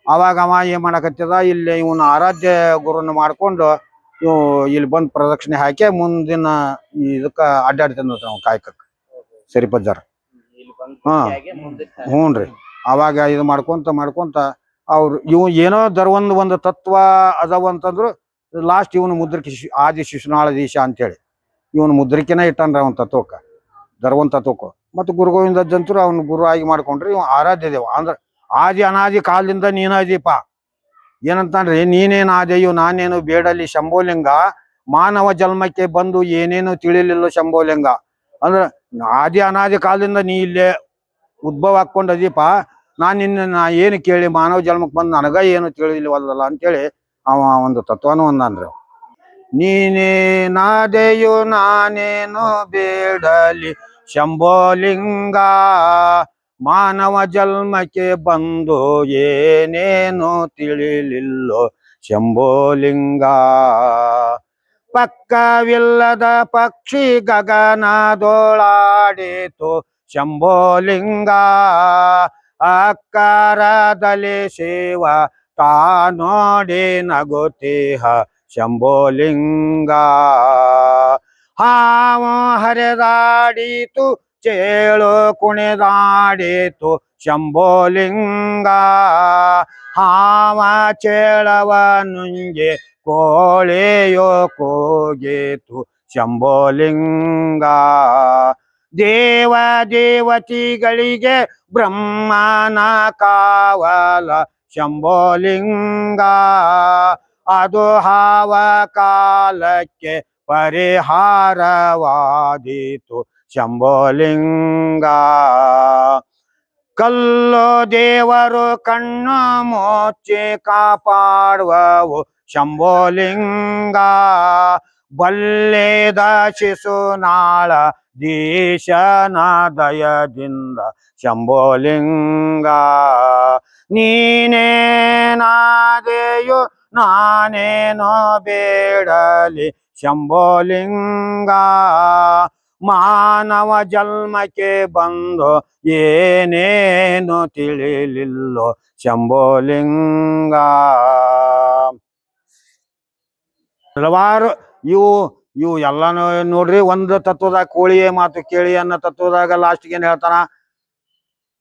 ಅವಾಗ ಅವ ಏನ್ ಮಾಡಕತ್ತಿದ, ಇಲ್ಲಿ ಇವನ ಆರಾಧ್ಯ ಗುರುನ ಮಾಡ್ಕೊಂಡು ಇವು ಇಲ್ಲಿ ಬಂದು ಪ್ರದಕ್ಷಿಣೆ ಹಾಕಿ ಮುಂದಿನ ಇದಕ್ಕ ಅಡ್ಡಾಡ್ತಿದ್ನಂತ್ರಿ ಅವ ಕಾಯಕಕ್ಕೆ. ಸರಿಪಜ್ಜಾರ. ಹಾ ಹ್ಞೂ ರೀ. ಅವಾಗ ಇದು ಮಾಡ್ಕೊಂತ ಅವ್ರು ಏನೋ ಒಂದು ತತ್ವ ಅದಾವಂತಂದ್ರು ಲಾಸ್ಟ್ ಇವನು ಮುದ್ರಿಕೆ ಆದಿ ಶಿಶುನಾಳಧೀಶ ಅಂತೇಳಿ ಇವನು ಮುದ್ರಿಕೆನ ಇಟ್ಟನ್ರಿ ಅವನ ತತ್ವಕ್ಕ, ಧರ್ವನ್ ತತ್ವಕ್ಕ. ಮತ್ತು ಗುರು ಗೋವಿಂದ ಅಜ್ಜಂತರು ಅವ್ನ ಗುರು ಆಗಿ ಮಾಡ್ಕೊಂಡ್ರಿ. ಇವ ಆರಾಧ್ಯ ದೇವ ಅಂದ್ರೆ ಆದಿ ಅನಾದಿ ಕಾಲದಿಂದ ನೀನಾದೀಪ ಏನಂತಾನ್ರಿ, ನೀನೇನು ಆದೆಯೋ ನಾನೇನು ಬೇಡಲಿ ಶಂಭೋಲಿಂಗ, ಮಾನವ ಜನ್ಮಕ್ಕೆ ಬಂದು ಏನೇನು ತಿಳಿಲಿಲ್ಲ ಶಂಭೋಲಿಂಗ. ಅಂದ್ರೆ ಆದಿ ಅನಾದಿ ಕಾಲದಿಂದ ನೀ ಇಲ್ಲೇ ಉದ್ಭವ ಹಾಕೊಂಡ ಅದೀಪ, ನಾ ಏನು ಕೇಳಿ ಮಾನವ ಜನ್ಮಕ್ಕೆ ಬಂದು ನನಗ ಏನು ತಿಳಿಲಿವಲ್ಲ ಅಂತೇಳಿ ಅವ ಒಂದು ತತ್ವನೂ ಒಂದನ್ರಿ. ನೀನೇನಾದೆಯೋ ನಾನೇನು ಬೇಡಲಿ ಶಂಭೋಲಿಂಗ, ಮಾನವ ಜನ್ಮಕ್ಕೆ ಬಂದು ಏನೇನು ತಿಳಿಲಿಲ್ಲೋ ಶಂಭೋಲಿಂಗ. ಪಕ್ಕವಿಲ್ಲದ ಪಕ್ಷಿ ಗಗನದೊಳಾಡಿತು ಶಂಭೋಲಿಂಗ, ಅಕ್ಕರದಲ್ಲಿ ಶಿವ ನೋಡಿ ನಗುತ್ತೀಹ ಶಂಭೋಲಿಂಗ. ಹಾವು ಹರಿದಾಡಿತು ಚೇಳು ಕುಣಿದಾಡಿತು ಶಂಭೋಲಿಂಗ, ಹಾವ ಚೇಳವ ನುಂಗೆ ಕೋಳೆಯೋ ಕೂಗಿತು ಶಂಭೋಲಿಂಗ. ದೇವ ದೇವತಿಗಳಿಗೆ ಬ್ರಹ್ಮನ ಕಾವಲ ಶಂಭೋಲಿಂಗ, ಅದು ಹಾವ ಕಾಲಕ್ಕೆ ಪರಿಹಾರವಾದೀತು ಶಂಭೋಲಿಂಗ. ಕಲ್ಲು ದೇವರು ಕಣ್ಣು ಮುಚ್ಚಿ ಕಾಪಾಡುವವು ಶಂಭೋಲಿಂಗ, ಬಲ್ಲೇದ ಶಿಶುನಾಳ ದೀಶನ ದಯದಿಂದ ಶಂಭೋಲಿಂಗ. ನೀನೇನಾದೆಯೋ ನಾನೇನೋ ಬೇಡಲಿ ಶಂಭೋಲಿಂಗ, ಮಾನವ ಜನ್ಮಕ್ಕೆ ಬಂದು ಏನೇನು ತಿಳಿಲಿಲ್ಲೋ ಶಂಭೋಲಿಂಗ. ಹಲವಾರು ಇವು ಎಲ್ಲಾನು ನೋಡ್ರಿ. ಒಂದು ತತ್ವದಾಗ ಕೋಳಿಯ ಮಾತು ಕೇಳಿ ಅನ್ನೋ ತತ್ವದಾಗ ಲಾಸ್ಟ್ಗೆ ಏನ್ ಹೇಳ್ತಾನ,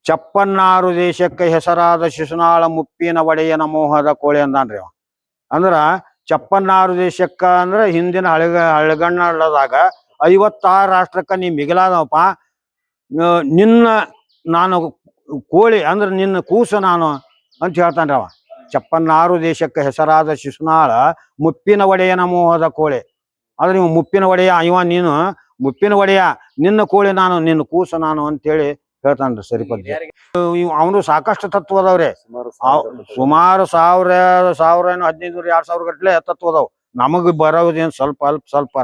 ಚಪ್ಪನ್ನಾರು ದೇಶಕ್ಕೆ ಹೆಸರಾದ ಶಿಶುನಾಳ ಮುಪ್ಪಿನ ಒಡೆಯನ ಮೋಹದ ಕೋಳಿ ಅಂದಾನ್ರಿ. ಅಂದ್ರ ಚಪ್ಪನ್ನಾರು ದೇಶಕ್ಕ ಅಂದ್ರ ಹಿಂದಿನ ಹಳಗಣ್ಣದಾಗ 56 ರಾಷ್ಟ್ರಕ್ಕ ನೀ ಮಿಗಿಲಾದವಪ್ಪ, ನಿನ್ನ ನಾನು ಕೋಳಿ ಅಂದ್ರೆ ನಿನ್ನ ಕೂಸು ನಾನು ಅಂತ ಹೇಳ್ತಾನ್ರಿ ಅವ. ಚಪ್ಪನ್ನಾರು ದೇಶಕ್ಕೆ ಹೆಸರಾದ ಶಿಶುನಾಳ ಮುಪ್ಪಿನ ಒಡೆಯನ ಮೋಹದ ಕೋಳಿ. ಆದ್ರೆ ನೀವು ಮುಪ್ಪಿನ ಒಡೆಯ ಇವ, ನೀನು ಮುಪ್ಪಿನ ಒಡೆಯ, ನಿನ್ನ ಕೋಳಿ ನಾನು, ನಿನ್ನ ಕೂಸು ನಾನು ಅಂತೇಳಿ ಹೇಳ್ತಾನ್ರಿ ಸರಿಪದ್ಯ. ಅವನು ಸಾಕಷ್ಟು ತತ್ವ ಅದಾವ್ರಿ. ಸುಮಾರು 1000 1500 2000 ಗಟ್ಲೆ ತತ್ವ ಅದಾವ್. ನಮಗ್ ಬರೋದೇನ್ ಸ್ವಲ್ಪ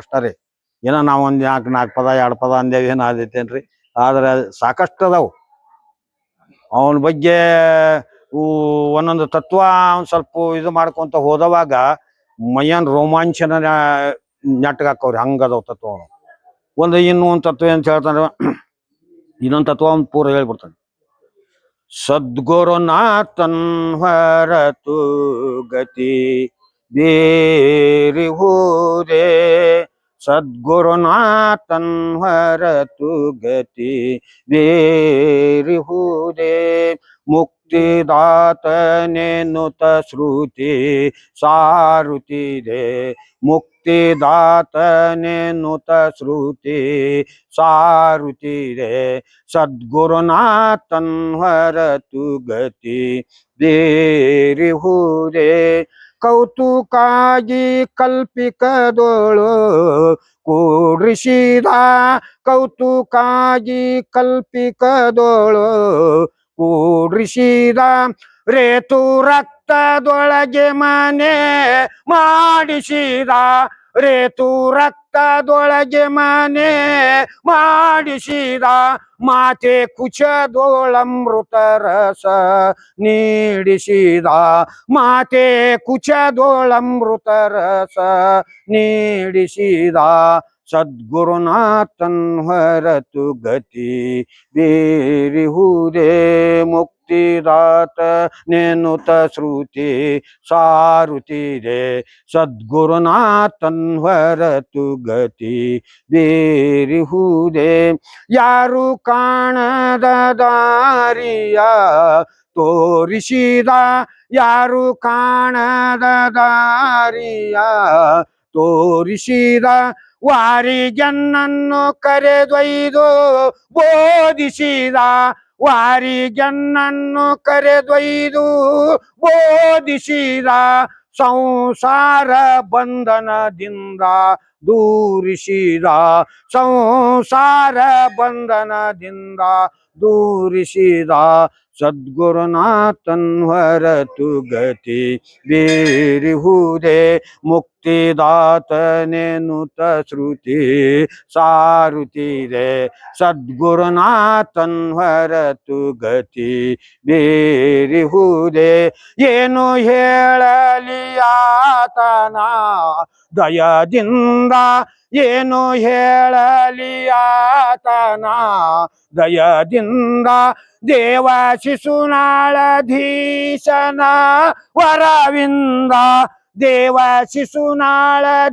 ಅಷ್ಟರಿ. ಏನೋ ನಾವ್ ಒಂದ್ 4 ಪದ 2 ಪದ ಅಂದೇವ್ ಏನ್ ಆದೈತೇನ್ರಿ. ಆದ್ರೆ ಸಾಕಷ್ಟು ಅದಾವ್. ಅವನ ಬಗ್ಗೆ ಒಂದೊಂದು ತತ್ವ ಒಂದ್ ಸ್ವಲ್ಪ ಇದು ಮಾಡ್ಕೊಂತ ಹೋದವಾಗ ಮೈಯನ್ ರೋಮಾಂಚನ ನೆಟ್ಟಗಾಕವ್ರಿ, ಹಂಗದವ್ ತತ್ವ. ಇನ್ನೂ ಒಂದ್ ತತ್ವ ಅಂತ ಹೇಳ್ತಾನ, ಇನ್ನೊಂದು ತತ್ವ ಒಂದು ಪೂರ ಹೇಳ್ಬಿಡ್ತಾನೆ. ಸದ್ಗುರುನಾಥನ್ ಹೊರತು ಗತಿ ಬೇರಿಹುದೇ, ಸದ್ಗುರುನಾಥನ್ ಹೊರತು ಗತಿ ಬೇರಿಹುದೇ, ಮುಕ್ತಿದಾತನೆನ್ನುತ ಶ್ರುತಿ ಸಾರುತ್ತಿದೆ, ಮುಕ್ತಿದಾತನೆನ್ನುತ ಶ್ರುತಿ ಸಾರುತ್ತಿದೆ, ಸದ್ಗುರುನಾಥನ್ ಹೊರತು ಗತಿ ಬೇರಿಹುದೇ. ಕೌತುಕಾಗಿ ಕಲ್ಪಿಕದೋಳು ಕೂಡ್ರಿಸಿದ, ಕೌತುಕಾಗಿ ಕಲ್ಪಿಕದೋಳು ಕೂಡ್ರಿಸಿದ, ರೇತು ರಕ್ತದೊಳಗೆ ಮನೆ ಮಾಡಿಸಿದ, ರೇತು ರಕ್ತದೊಳಗೆ ಮನೆ ಮಾಡಿಸಿದ, ಮಾತೆ ಕುಚದೋಳಮೃತ ರಸ ನೀಡಿಸಿದ, ಮಾತೆ ಕುಚದೋಳಮೃತ ರಸ ನೀಡಿಸಿದ, ಸದ್ಗುರುನಾಥನ್ ಹೊರತು ಗತಿ ಬೇರಿಹುದೇ ಮುಕ್ತಿದಾತ ನೆನುತ ಶ್ರುತಿ ಸಾರುತ್ತಿದೆ ಸದ್ಗುರುನಾಥನ್ ಹೊರತು ಗತಿ ಬೇರಿಹುದೇ ಯಾರು ಕಾಣದ ದಾರಿಯ ತೋರಿಸಿದ ಯಾರು ಕಾಣದ ದಾರಿಯ ತೋರಿಸಿದ ವಾರಿಗನ್ನನ್ನು ಕರೆದೊಯ್ದು ಬೋಧಿಸಿದ ವಾರಿಗನ್ನನ್ನು ಕರೆದೊಯ್ದು ಬೋಧಿಸಿದ ಸಂಸಾರ ಬಂಧನದಿಂದ ದೂರಿಸಿದ ಸಂಸಾರ ಬಂಧನದಿಂದ ದೂರಿಸಿದ ಸದ್ಗುರುನಾಥನ್ ಹೊರತು ಗತಿ ಬೇರಿಹುದೇ ಮುಕ್ತಿದಾತನೆನುತ ಶ್ರುತಿ ಸಾರುತ್ತಿದೆ ಸದ್ಗುರುನಾಥನ್ ಹೊರತು ಗತಿ ಬೇರಿಹುದೇ ಏನು ಹೇಳಲಿ ಆತನ ದಯದಿಂದ ಏನು ಹೇಳಲಿ ಆತನ ದಯದಿಂದ ದೇವ ಶಿಶುನಾಳಧೀಶನ ವರವಿಂದ ದೇವ ಶಿಶುನಾಳಧೀಶನ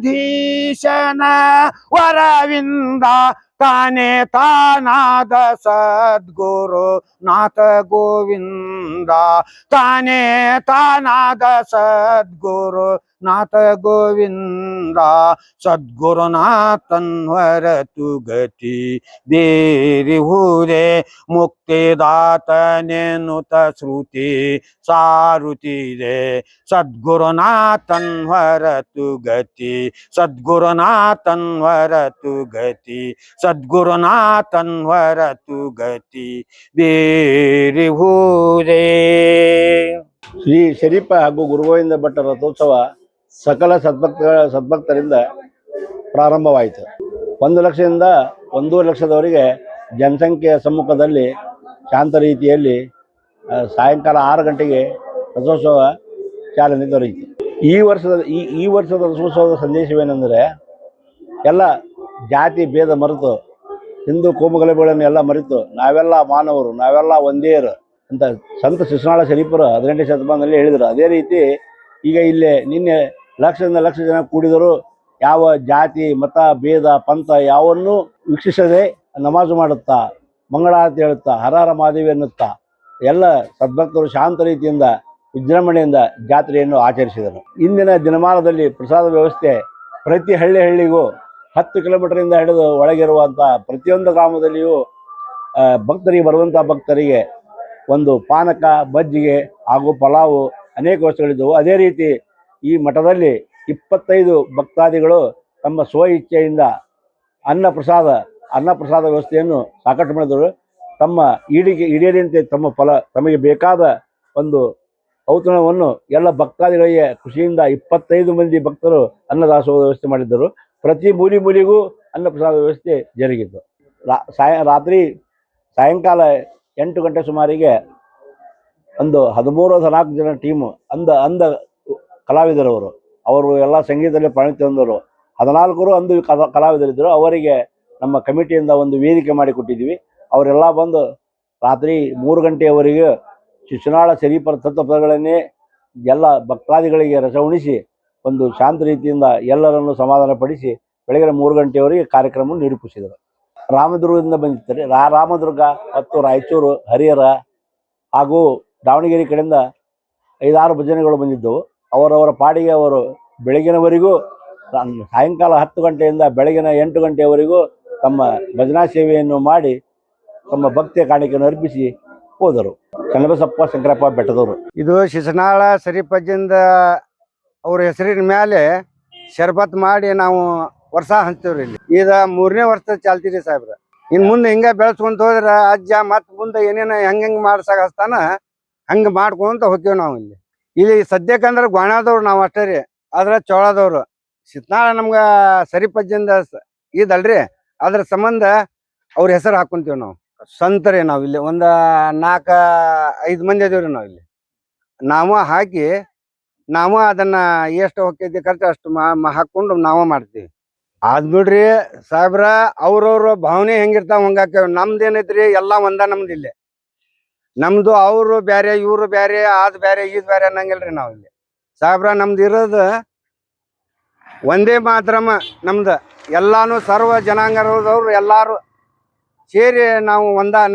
ವರವಿಂದ ತಾನೇ ತಾನಾದ ಸದ್ಗುರು ನಾಥ ಗೋವಿಂದ ತಾನೇ ತಾನಾದ ಸದ್ಗುರು ನಾಥ ಗೋವಿಂದ ಸದ್ಗುರುನಾಥನ್ ಹೊರತು ಗತಿ ಬೇರಿಹುದೇ ಮುಕ್ತಿದಾತನೆನುತ ಶ್ರುತಿ ಸಾರುತ್ತಿದೆ ಸದ್ಗುರುನಾಥನ್ ಹೊರತು ಗತಿ ಸದ್ಗುರುನಾಥನ್ ಹೊರತು ಗತಿ ಸದ್ಗುರುನಾಥನ್ ಹೊರತು ಗತಿ ಬೇರಿಹುದೇ. ಶ್ರೀ ಶರೀಫ ಹಾಗೂ ಗುರುಗೋವಿಂದ ಭಟ್ಟರ ರಥೋತ್ಸವ ಸಕಲ ಸದ್ಭಕ್ತರಿಂದ ಪ್ರಾರಂಭವಾಯಿತು. 1 ಲಕ್ಷದಿಂದ 1.5 ಲಕ್ಷದವರೆಗೆ ಜನಸಂಖ್ಯೆಯ ಸಮ್ಮುಖದಲ್ಲಿ ಶಾಂತ ರೀತಿಯಲ್ಲಿ ಸಾಯಂಕಾಲ 6 ಗಂಟೆಗೆ ರಥೋತ್ಸವ ಚಾಲನೆ ದೊರೆಯಿತು. ಈ ವರ್ಷದ ರಥೋತ್ಸವದ ಸಂದೇಶವೇನೆಂದರೆ ಎಲ್ಲ ಜಾತಿ ಭೇದ ಮರೆತು ಹಿಂದೂ ಕೋಮುಗಲಭೆಗಳನ್ನು ಎಲ್ಲ ಮರೆತು ನಾವೆಲ್ಲ ಮಾನವರು, ನಾವೆಲ್ಲ ಒಂದೇರು ಅಂತ ಸಂತ ಶಿಶುನಾಳ ಶರೀಫರು 18ನೇ ಶತಮಾನದಲ್ಲಿ ಹೇಳಿದರು. ಅದೇ ರೀತಿ ಈಗ ಇಲ್ಲೇ ನಿನ್ನೆ ಲಕ್ಷದಿಂದ ಲಕ್ಷ ಜನ ಕೂಡಿದರು ಯಾವ ಜಾತಿ ಮತ ಭೇದ ಪಂಥ ಯಾವನ್ನೂ ವೀಕ್ಷಿಸದೆ ನಮಾಜು ಮಾಡುತ್ತಾ ಮಂಗಳಾರತಿ ಹೇಳುತ್ತಾ ಹರ ಹರ ಮಹಾದೇವಿ ಎನ್ನುತ್ತಾ ಎಲ್ಲ ಸದ್ಭಕ್ತರು ಶಾಂತ ರೀತಿಯಿಂದ ವಿಜೃಂಭಣೆಯಿಂದ ಜಾತ್ರೆಯನ್ನು ಆಚರಿಸಿದರು. ಇಂದಿನ ದಿನಮಾನದಲ್ಲಿ ಪ್ರಸಾದ ವ್ಯವಸ್ಥೆ ಪ್ರತಿ ಹಳ್ಳಿಗೂ 10 ಕಿಲೋಮೀಟರಿಂದ ಹಿಡಿದು ಒಳಗಿರುವಂಥ ಪ್ರತಿಯೊಂದು ಗ್ರಾಮದಲ್ಲಿಯೂ ಭಕ್ತರಿಗೆ ಬರುವಂಥ ಭಕ್ತರಿಗೆ ಒಂದು ಪಾನಕ ಮಜ್ಜಿಗೆ ಹಾಗೂ ಪಲಾವು ಅನೇಕ ವಸ್ತುಗಳಿದ್ದವು. ಅದೇ ರೀತಿ ಈ ಮಠದಲ್ಲಿ 25 ಭಕ್ತಾದಿಗಳು ತಮ್ಮ ಸ್ವ ಇಚ್ಛೆಯಿಂದ ಅನ್ನಪ್ರಸಾದ ವ್ಯವಸ್ಥೆಯನ್ನು ಸಾಕಷ್ಟು ಮಾಡಿದರು. ತಮ್ಮ ಈಡೇರಿಯಂತೆ ತಮಗೆ ಬೇಕಾದ ಒಂದು ಔತಣವನ್ನು ಎಲ್ಲ ಭಕ್ತಾದಿಗಳಿಗೆ ಖುಷಿಯಿಂದ 25 ಮಂದಿ ಭಕ್ತರು ಅನ್ನದಾಸೋಹ ವ್ಯವಸ್ಥೆ ಮಾಡಿದ್ದರು. ಪ್ರತಿ ಮೂಲಿಗೂ ಅನ್ನಪ್ರಸಾದ ವ್ಯವಸ್ಥೆ ಜರುಗಿತು. ಸಾಯಂಕಾಲ 8 ಗಂಟೆ ಸುಮಾರಿಗೆ ಒಂದು 13-14 ಜನ ಟೀಮು ಅಂದ ಕಲಾವಿದರವರು ಅವರು ಎಲ್ಲ ಸಂಗೀತದಲ್ಲಿ ಪಾಂಡಿತ್ಯ ಹೊಂದವರು 14 ಅಂದು ಕಲಾವಿದರಿದ್ದರು. ಅವರಿಗೆ ನಮ್ಮ ಕಮಿಟಿಯಿಂದ ಒಂದು ವೇದಿಕೆ ಮಾಡಿಕೊಟ್ಟಿದ್ದೀವಿ. ಅವರೆಲ್ಲ ಬಂದು ರಾತ್ರಿ 3 ಗಂಟೆಯವರೆಗೆ ಶಿಶುನಾಳ ಶರೀಫರ ತತ್ವಪದಗಳನ್ನೇ ಎಲ್ಲ ಭಕ್ತಾದಿಗಳಿಗೆ ರಸ ಉಣಿಸಿ ಒಂದು ಶಾಂತ ರೀತಿಯಿಂದ ಎಲ್ಲರನ್ನು ಸಮಾಧಾನಪಡಿಸಿ ಬೆಳಗ್ಗೆ 3 ಗಂಟೆಯವರೆಗೆ ಕಾರ್ಯಕ್ರಮವನ್ನು ನಿರೂಪಿಸಿದರು. ರಾಮದುರ್ಗದಿಂದ ಬಂದಿರ್ತಾರೆ. ರಾಮದುರ್ಗ ಮತ್ತು ರಾಯಚೂರು, ಹರಿಹರ ಹಾಗೂ ದಾವಣಗೆರೆ ಕಡೆಯಿಂದ 5-6 ಭಜನೆಗಳು ಬಂದಿದ್ದವು. ಅವರವರ ಪಾಡಿಗೆ ಅವರು ಬೆಳಗಿನವರೆಗೂ ಸಾಯಂಕಾಲ 10 ಗಂಟೆಯಿಂದ ಬೆಳಗಿನ 8 ಗಂಟೆಯವರೆಗೂ ತಮ್ಮ ಭಜನಾ ಸೇವೆಯನ್ನು ಮಾಡಿ ತಮ್ಮ ಭಕ್ತಿಯ ಕಾಣಿಕೆಯನ್ನು ಅರ್ಪಿಸಿ ಹೋದರು. ಚನ್ನಬಸಪ್ಪ ಶಂಕರಪ್ಪ ಬೆಟ್ಟದವರು. ಇದು ಶಿಶುನಾಳ ಶರೀಫಜ್ಜಿಂದ ಅವ್ರ ಹೆಸರಿನ ಮೇಲೆ ಶರ್ಬತ್ ಮಾಡಿ ನಾವು ವರ್ಷ ಹಂಚ್ತೇವ್ರಿ. ಇಲ್ಲಿ ಈಗ 3ನೇ ವರ್ಷ ಚಾಲ್ತಿರಿ ಸಾಹೇಬ್ರ. ಇನ್ ಮುಂದೆ ಹಿಂಗ ಬೆಳೆಸ್ಕೊಂತ ಹೋದ್ರ ಅಜ್ಜ ಮತ್ ಮುಂದೆ ಏನೇನ ಹೆಂಗ್ ಮಾಡ್ಸಾಕ ಹಸ್ತಾನ ಹಂಗ ಮಾಡ್ಕೊಂತ ಹೋಗ್ತೇವ್ ನಾವು. ಇಲ್ಲಿ ಸದ್ಯಕ್ಕಂದ್ರ ಗೋಣಾದವ್ರು ನಾವು ಅಷ್ಟೇ ರೀ. ಆದ್ರ ಚೋಳದವ್ರು ಶಿಶುನಾಳ ನಮ್ಗ ಶರೀಫಜ್ಜಿಂದ ಇದಲ್ರಿ, ಅದ್ರ ಸಂಬಂಧ ಅವ್ರ ಹೆಸರು ಹಾಕೊಂತೀವಿ ನಾವು. ಸಂತರಿ ನಾವ್ ಇಲ್ಲಿ ಒಂದ 4-5 ಮಂದಿ ಅದೇವ್ರಿ ನಾವ್ ಇಲ್ಲಿ. ನಾವು ಹಾಕಿ ನಾವು ಅದನ್ನ ಎಷ್ಟು ಹೊಕ್ಕೈತಿ ಖರ್ಚು ಅಷ್ಟು ಹಾಕೊಂಡು ನಾವು ಮಾಡ್ತೀವಿ. ಅದ್ ಬಿಡ್ರಿ ಸಾಹೇಬ್ರ ಅವ್ರವ್ರ ಭಾವನೆ ಹೆಂಗಿರ್ತಾವ ಹಂಗಾಕ ನಮ್ದೇನೈತ್ರಿ ಎಲ್ಲಾ ನಮ್ದು ಇಲ್ಲಿ ನಮ್ದು ಅವ್ರು ಬ್ಯಾರೆ ಇವ್ರು ಬ್ಯಾರೆ ಅದ್ ಬ್ಯಾರೆ ಇದ್ ಬ್ಯಾರೆ ಅನ್ನಂಗಿಲ್ರಿ ನಾವ್ ಇಲ್ಲಿ ಸಾಹೇಬ್ರ ನಮ್ದು ಇರೋದು ಒಂದೇ ಮಾತ್ರಮ ನಮ್ದು ಎಲ್ಲಾನು ಸರ್ವ ಜನಾಂಗದವ್ರು ಎಲ್ಲಾರು ಸೇರಿ ನಾವು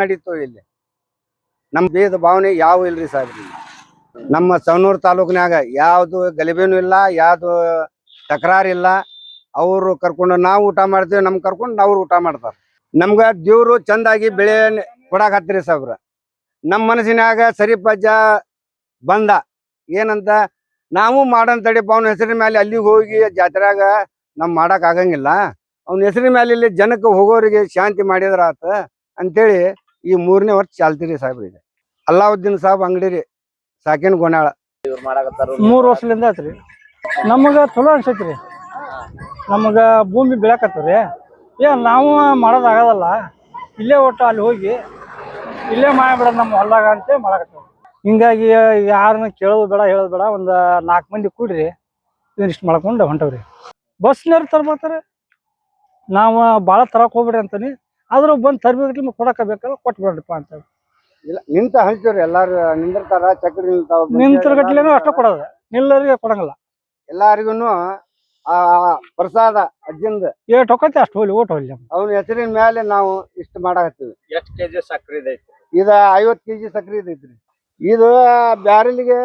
ನಡೀತೀವಿ ಇಲ್ಲಿ ನಮ್ ಭೇದ ಭಾವನೆ ಯಾವ ಇಲ್ರಿ ಸಾಹೇಬ್ರಿ ನಮ್ಮ ಸವಣೂರು ತಾಲೂಕಿನಾಗ ಯಾವ್ದು ಗಲಿಬೇನು ಇಲ್ಲ ಯಾವ್ದು ತಕರಾರಿಲ್ಲ ಅವ್ರು ಕರ್ಕೊಂಡು ನಾವು ಊಟ ಮಾಡ್ತೀವಿ ನಮ್ ಕರ್ಕೊಂಡು ಅವ್ರು ಊಟ ಮಾಡ್ತಾರ ನಮ್ಗ ದೇವ್ರು ಚಂದಾಗಿ ಬೆಳೆ ಕೊಡಾಕತ್ರಿ ಸಾಹೇಬ್ರ ನಮ್ಮ ಮನಸ್ಸಿನಾಗ ಸರಿಪಜ್ಜ ಬಂದ ಏನಂತ ನಾವು ಮಾಡಂತಡಿಪ್ಪ ಅವನ ಹೆಸರಿನ ಮೇಲೆ ಅಲ್ಲಿಗೆ ಹೋಗಿ ಜಾತ್ರೆಯಾಗ ನಮ್ ಮಾಡಕ್ ಆಗಂಗಿಲ್ಲ ಅವ್ನ ಹೆಸರಿನ ಮೇಲೆ ಇಲ್ಲಿ ಜನಕ್ಕೆ ಹೋಗೋರಿಗೆ ಶಾಂತಿ ಮಾಡಿದ್ರ ಆತ ಅಂತೇಳಿ ಈ 3ನೇ ವರ್ಷ ಚಾಲ್ತಿರಿ ಸಾಹೇಬ್ರಿಗೆ ಅಲ್ಲಾವುದ್ದೀನ್ ಸಾಬ್ ಅಂಗಡಿ ರೀ ಸಾಕಿನ ಗೋನಾಳ 3 ವರ್ಷದಿಂದ ಆತ್ರಿ ನಮಗ ಚಲೋ ಅನ್ಸೈತ್ರಿ ನಮಗ ಭೂಮಿ ಬೆಳಕತ್ತವ್ರಿ ನಾವು ಮಾಡೋದಾಗದಲ್ಲ ಇಲ್ಲೇ ಒಟ್ಟು ಅಲ್ಲಿ ಹೋಗಿ ಇಲ್ಲೇ ಮಾಡ್ಬಿಡೋದು ನಮ್ಮ ಹೊಲ್ದಾಗ ಅಂತೇಳಿ ಮಾಡಕತ್ತೇವೆ ಹಿಂಗಾಗಿ ಯಾರನ್ನ ಕೇಳೋದು ಬೇಡ ಹೇಳೋದು ಬೇಡ ಒಂದು 4 ಮಂದಿ ಕೂಡ್ರಿ ಇಷ್ಟು ಮಾಡ್ಕೊಂಡು ಹೊಂಟವ್ರಿ ಬಸ್ನವ್ರು ತರ್ಬರ್ತಾರೆ ನಾವು ಭಾಳ ತರಕ್ ಹೋಗ್ಬಿಡ್ರಿ ಅಂತಾನೆ ಆದ್ರೂ ಬಂದು ತರ್ಬೇಕ್ರಿ ಕೊಡಕ ಬೇಕಲ್ಲ ಕೊಟ್ಬಿಡ್ರಿಪ್ಪ ಅಂತ ಇಲ್ಲ ನಿಂತ ಹಂಚ್ತೇವ್ರಿ ಎಲ್ಲಾರು ನಿಂದಿರ್ತಾರ ಚಕ್ರಿ ನಿಂತರ್ಗಟ್ಲೆನೂ ಅಷ್ಟ ಕೊಡೋದು ನಿಲ್ಲರಿಗೆ ಕೊಡಂಗಿಲ್ಲ ಎಲ್ಲಾರಿಗೂನು ಆ ಪ್ರಸಾದ ಅಜ್ಜಿಂದ ಏಟ್ ಹೊಕ್ಕೈತಿ ಅಷ್ಟು ಹೋಗ್ಲಿ ಓಟ್ ಹೋಗ್ಲಿ ಅವನ ಹೆಸರಿನ ಮೇಲೆ ನಾವು ಇಷ್ಟು ಮಾಡಾಕತ್ತೀವಿ ಎಷ್ಟು ಕೆಜಿ ಸಕ್ರೆ ಐತಿ ಇದ 50 kg ಸಕ್ರಿ ಐತ್ರಿ ಇದು ಬ್ಯಾರಲ್ಗೆ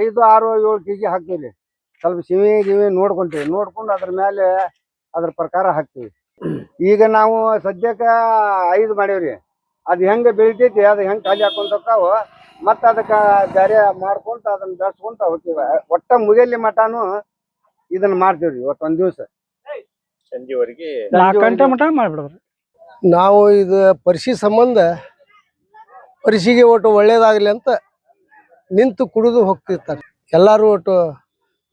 5, 6, 7 kg ಹಾಕ್ತೀವಿ ಸ್ವಲ್ಪ ಗಿವಿ ನೋಡ್ಕೊಂತೀವಿ ನೋಡ್ಕೊಂಡು ಅದ್ರ ಮೇಲೆ ಅದ್ರ ಪ್ರಕಾರ ಹಾಕ್ತೀವಿ ಈಗ ನಾವು ಸದ್ಯಕ್ಕೆ 5 ಮಾಡೇವ್ರಿ ಅದು ಹೆಂಗೆ ಬೆಳಿತೈತಿ ಅದು ಹೆಂಗೆ ಖಾಲಿ ಹಾಕೊಂತ ಹೋಗ್ತಾವ ಮತ್ತೆ ಅದಕ್ಕೆ ಬೇರೆ ಮಾಡ್ಕೊಂತ ಅದನ್ನ ಬೆಳೆಸ್ಕೊಂತ ಹೋಗ್ತೀವಿ ಒಟ್ಟ ಮುಗಿಯಲ್ಲಿ ಮಟನು ಇದನ್ನ ಮಾಡ್ತೀವ್ರಿ ಇವತ್ತು ಒಂದ್ ದಿವಸ ಸಂಜೆವರೆಗೆ 4 ಗಂಟೆ ಮಟ ಮಾಡ್ಬಿಡೋರು ನಾವು ಇದು ಪರಿಶಿ ಸಂಬಂಧ ಪರಿಶಿಗೆ ಒಟ್ಟು ಒಳ್ಳೇದಾಗಲಿ ಅಂತ ನಿಂತು ಕುಡಿದು ಹೋಗ್ತಿರ್ತಾರೆ ಎಲ್ಲಾರು ಒಟ್ಟು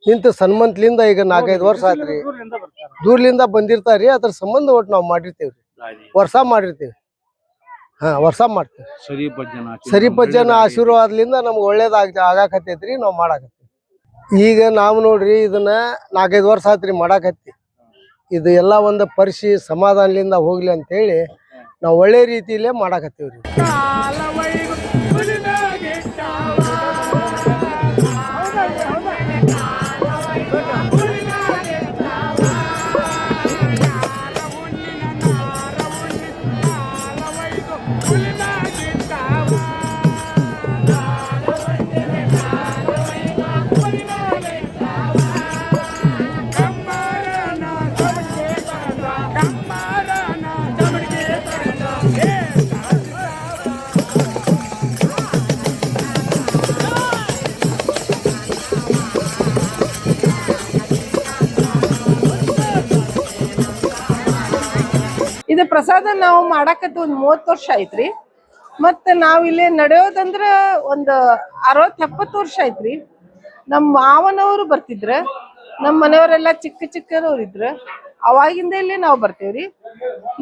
ನಿಂತು ಸನ್ಮಂತ್ಲಿಂದ ಈಗ 4-5 ವರ್ಷ ಆತ್ರಿ ದೂರ್ಲಿಂದ ಬಂದಿರ್ತಾರ್ರಿ ಅದ್ರ ಸಂಬಂಧ ಒಟ್ಟು ನಾವು ಮಾಡಿರ್ತೇವ್ರಿ ವರ್ಷ ಮಾಡಿರ್ತೇವಿ ವರ್ಷ ಮಾಡ್ತೇವೆ ಸರಿಪಜ್ಜನ ಆಶೀರ್ವಾದಲಿಂದ ನಮ್ಗೆ ಆಗಾಕತ್ತೈತ್ರಿ ನಾವು ಮಾಡಾಕತ್ತೀವಿ ಈಗ ನಾವು ನೋಡ್ರಿ ಇದನ್ನ 4-5 ವರ್ಷ ಆತ್ರಿ ಮಾಡಾಕತ್ತಿ ಇದು ಎಲ್ಲ ಒಂದು ಪರಿಶಿ ಸಮಾಧಾನಲಿಂದ ಹೋಗ್ಲಿ ಅಂತ ಹೇಳಿ ನಾವು ಒಳ್ಳೆ ರೀತಿಯಲ್ಲೇ ಮಾಡಾಕತ್ತೀವ್ರಿ ಇದು ಪ್ರಸಾದ ನಾವು ಮಾಡಾಕತ್ತಿ ಒಂದು 30 ವರ್ಷ ಐತ್ರಿ ಮತ್ತೆ ನಾವ್ ಇಲ್ಲಿ ನಡೆಯೋದಂದ್ರ ಒಂದು 60-70 ವರ್ಷ ಐತ್ರಿ ನಮ್ಮ ಮಾವನವರು ಬರ್ತಿದ್ರ ನಮ್ಮ ಮನೆಯವರೆಲ್ಲ ಚಿಕ್ಕರವ್ರು ಇದ್ರ ಅವಾಗಿಂದ ಇಲ್ಲಿ ನಾವು ಬರ್ತೇವ್ರಿ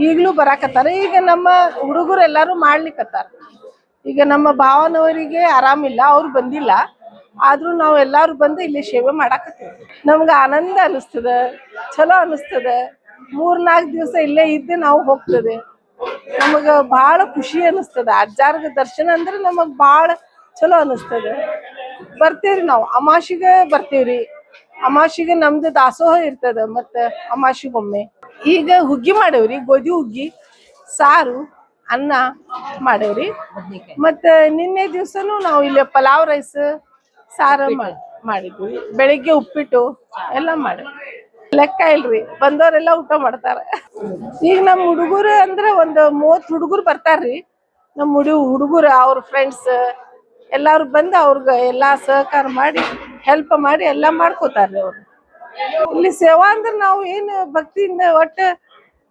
ಈಗಲೂ ಬರಾಕತ್ತಾರ ಈಗ ನಮ್ಮ ಹುಡುಗರು ಎಲ್ಲಾರು ಮಾಡ್ಲಿಕ್ಕತ್ತಾರ ಈಗ ನಮ್ಮ ಭಾವನವರಿಗೆ ಆರಾಮಿಲ್ಲ ಅವ್ರು ಬಂದಿಲ್ಲ ಆದ್ರೂ ನಾವು ಎಲ್ಲಾರು ಬಂದು ಇಲ್ಲಿ ಸೇವೆ ಮಾಡಾಕತ್ತೀವಿ ನಮ್ಗೆ ಆನಂದ ಅನಿಸ್ತದ ಚಲೋ ಅನಿಸ್ತದ 3-4 ದಿವಸ ಇಲ್ಲೇ ಇದ್ದು ನಾವು ಹೋಗ್ತದೆ ನಮಗ ಬಹಳ ಖುಷಿ ಅನಿಸ್ತದ ಅಜ್ಜಾರ್ಗ ದರ್ಶನ ಅಂದ್ರೆ ನಮಗ್ ಬಹಳ ಚಲೋ ಅನಿಸ್ತದ ಬರ್ತೇವ್ರಿ ನಾವು ಅಮಾಸಿಗೆ ಬರ್ತೇವ್ರಿ ಅಮಾಸಿಗೆ ನಮ್ದು ದಾಸೋಹ ಇರ್ತದ ಮತ್ತೆ ಅಮಾಸಿಗೊಮ್ಮೆ ಈಗ ಹುಗ್ಗಿ ಮಾಡೇವ್ರಿ ಗೋಧಿ ಹುಗ್ಗಿ ಸಾರು ಅನ್ನ ಮಾಡೇವ್ರಿ ಮತ್ತೆ ನಿನ್ನೆ ದಿವ್ಸನು ನಾವು ಇಲ್ಲಿ ಪಲಾವ್ ರೈಸ್ ಸಾರು ಮಾಡಿದ್ವಿ ಬೆಳಿಗ್ಗೆ ಉಪ್ಪಿಟ್ಟು ಎಲ್ಲ ಮಾಡೇವಿ ಲೆಕ್ಕ ಇಲ್ರಿ ಬಂದವರೆಲ್ಲ ಊಟ ಮಾಡ್ತಾರ ಈಗ ನಮ್ಮ ಹುಡುಗರು ಅಂದ್ರೆ ಒಂದು 30 ಹುಡುಗರು ಬರ್ತಾರ್ರಿ ನಮ್ಮ ಹುಡುಗರು ಅವ್ರ ಫ್ರೆಂಡ್ಸ್ ಎಲ್ಲಾರು ಬಂದು ಅವ್ರಿಗೆ ಎಲ್ಲಾ ಸಹಕಾರ ಮಾಡಿ ಹೆಲ್ಪ್ ಮಾಡಿ ಎಲ್ಲಾ ಮಾಡ್ಕೋತಾರ್ರಿ ಅವ್ರು ಇಲ್ಲಿ ಸೇವಾ ಅಂದ್ರೆ ನಾವು ಏನು ಭಕ್ತಿಯಿಂದ ಒಟ್ಟು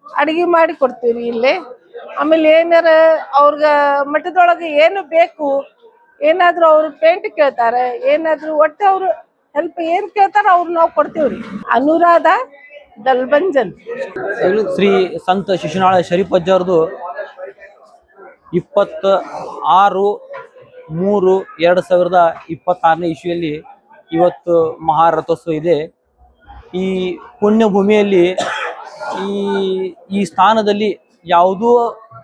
ಅಡಿಗೆ ಮಾಡಿ ಕೊಡ್ತೀವ್ರಿ ಇಲ್ಲಿ ಆಮೇಲೆ ಏನಾರ ಅವ್ರ ಮಠದೊಳಗೆ ಏನು ಬೇಕು ಏನಾದ್ರು ಅವ್ರು ಪೇಂಟ್ ಕೇಳ್ತಾರೆ ಏನಾದ್ರು ಒಟ್ಟು ಅವ್ರು ಹೆಲ್ಪ್ ಏನ್ ಕೇಳ್ತಾರ ಅವ್ರು ನಾವು ಕೊಡ್ತೀವ್ರಿ ಅನುರಾಧ ದಲ್ಬಂಜನ್ ಶ್ರೀ ಸಂತ ಶಿಶುನಾಳ ಶರೀಫಜ್ಜ ಅವ್ರದ್ದು 26/3/2026ನೇ ಇಸ್ವಿಯಲ್ಲಿ ಇವತ್ತು ಮಹಾರಥೋತ್ಸವ ಇದೆ. ಈ ಪುಣ್ಯ ಭೂಮಿಯಲ್ಲಿ ಈ ಸ್ಥಾನದಲ್ಲಿ ಯಾವುದೂ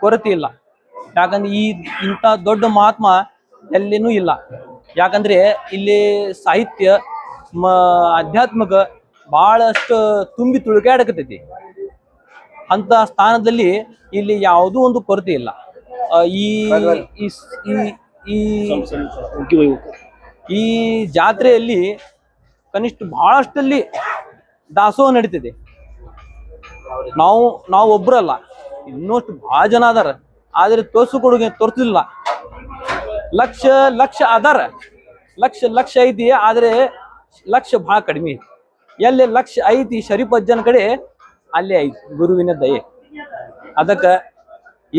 ಕೊರತೆ ಇಲ್ಲ. ಯಾಕಂದ್ರೆ ಇಂಥ ದೊಡ್ಡ ಮಹಾತ್ಮ ಎಲ್ಲಿನೂ ಇಲ್ಲ. ಯಾಕಂದ್ರೆ ಇಲ್ಲಿ ಸಾಹಿತ್ಯ ಆಧ್ಯಾತ್ಮಿಕ ಬಹಳಷ್ಟು ತುಂಬಿ ತುಳುಕಾಡಕತ್ತೈತಿ. ಅಂತ ಸ್ಥಾನದಲ್ಲಿ ಇಲ್ಲಿ ಯಾವುದೂ ಒಂದು ಕೊರತೆ ಇಲ್ಲ. ಈ ಈ ಜಾತ್ರೆಯಲ್ಲಿ ಕನಿಷ್ಠ ಬಹಳಷ್ಟಲ್ಲಿ ದಾಸೋಹ ನಡೀತಿದೆ. ನಾವು ಒಬ್ರಲ್ಲ, ಇನ್ನಷ್ಟು ಬಹಳ ಜನ ಅದಾರ. ಆದ್ರೆ ತೋರಿಸಿಲ್ಲ. ಲಕ್ಷ ಅದಾರ, ಲಕ್ಷ ಐತಿ. ಆದ್ರೆ ಲಕ್ಷ ಬಹಳ ಕಡಿಮೆ. ಎಲ್ಲಿ ಲಕ್ಷ ಐತಿ ಶರೀಫ್ ಅಜ್ಜನ ಕಡೆ, ಅಲ್ಲೇ ಐತಿ ಗುರುವಿನ ದಯೆ. ಅದಕ್ಕ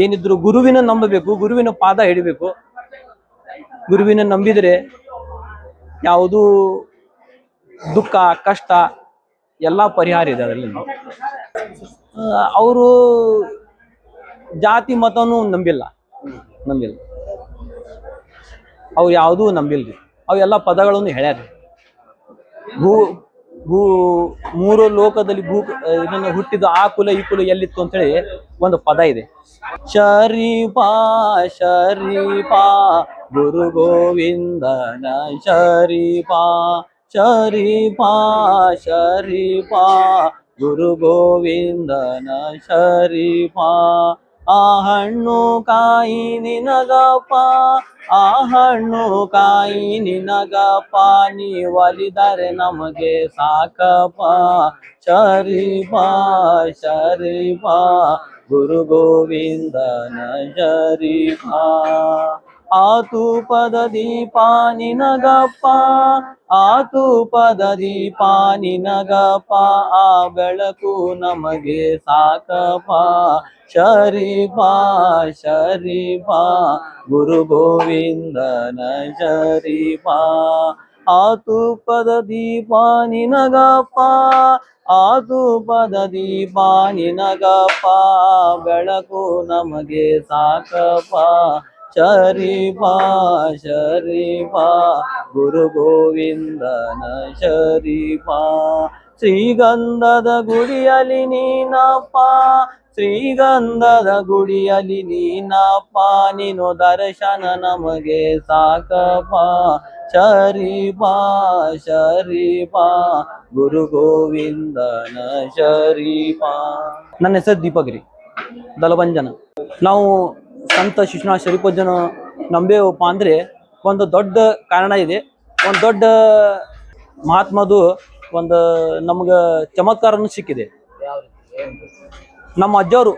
ಏನಿದ್ರು ಗುರುವಿನ ನಂಬಬೇಕು, ಗುರುವಿನ ಪಾದ ಹಿಡಿಬೇಕು. ಗುರುವಿನ ನಂಬಿದರೆ ಯಾವುದೂ ದುಃಖ ಕಷ್ಟ ಎಲ್ಲ ಪರಿಹಾರ ಇದೆ ಅದರಲ್ಲಿ. ಅವರು ಜಾತಿ ಮತನೂ ನಂಬಿಲ್ಲ. ಅವ್ರು ಯಾವುದೂ ನಂಬಿಲ್ರಿ. ಅವೆಲ್ಲ ಪದಗಳನ್ನು ಹೇಳ್ಯಾರ. ಮೂರು ಲೋಕದಲ್ಲಿ ಇದನ್ನು ಹುಟ್ಟಿದ ಆ ಕುಲ ಈ ಕುಲ ಎಲ್ಲಿತ್ತು ಅಂತೇಳಿ ಒಂದು ಪದ ಇದೆ. ಶರೀಫಾ ಗುರು ಗೋವಿಂದನ ಶರೀಫಾ ಗುರು ಗೋವಿಂದನ ಶರೀಫಾ. ಆ ಹಣ್ಣು ಕಾಯಿ ನಿನಗಪ್ಪ, ಆ ಹಣ್ಣು ಕಾಯಿ ನಿನಗಪ್ಪ, ನೀ ಒಲಿದರೆ ನಮಗೆ ಸಾಕಪ್ಪ. ಶರೀಫಾ ಗುರು ಗೋವಿಂದನ ಶರೀಫಾ. ಆತು ಪದ ದೀಪ ನಿನಗಪ್ಪ, ಆತು ಪದ ದೀಪ ನಿನಗಪ್ಪ, ಆ ಬೆಳಕು ನಮಗೆ ಸಾಕಪ್ಪ. ಶರೀಫಾ ಗುರು ಗೋವಿಂದನ ಶರೀಫಾ. ಆತು ಪದ ದೀಪ ನಿನಗಪ್ಪ, ಆತು ಪದ ದೀಪ ನಿನಗಪ್ಪ, ಬೆಳಕು ನಮಗೆ ಸಾಕಪ್ಪ. ಶರೀಫಾ ಗುರು ಗೋವಿಂದನ ಶರೀಫಾ. ಶ್ರೀಗಂಧದ ಗುಡಿಯಲ್ಲಿ ನೀನಪ್ಪ, ಶ್ರೀಗಂಧದ ಗುಡಿಯಲ್ಲಿ ನೀನಪ್ಪ, ನೀನು ದರ್ಶನ ನಮಗೆ ಸಾಕಪ್ಪ. ಶರೀಫಾ ಗುರು ಗೋವಿಂದನ ಶರೀಫಾ. ನನ್ನ ಹೆಸರು ದೀಪಗಿರಿ ದಲಬಂಜನ. ನಾವು ಸಂತ ಶಿಶುನಾಳ ಶರೀಫ್ ಅಜ್ಜನ ನಂಬೇವಪ್ಪ ಅಂದ್ರೆ ಒಂದು ದೊಡ್ಡ ಕಾರಣ ಇದೆ. ಒಂದು ದೊಡ್ಡ ಮಹಾತ್ಮದು ಒಂದು ನಮ್ಗೆ ಚಮತ್ಕಾರನು ಸಿಕ್ಕಿದೆ. ನಮ್ಮ ಅಜ್ಜವರು,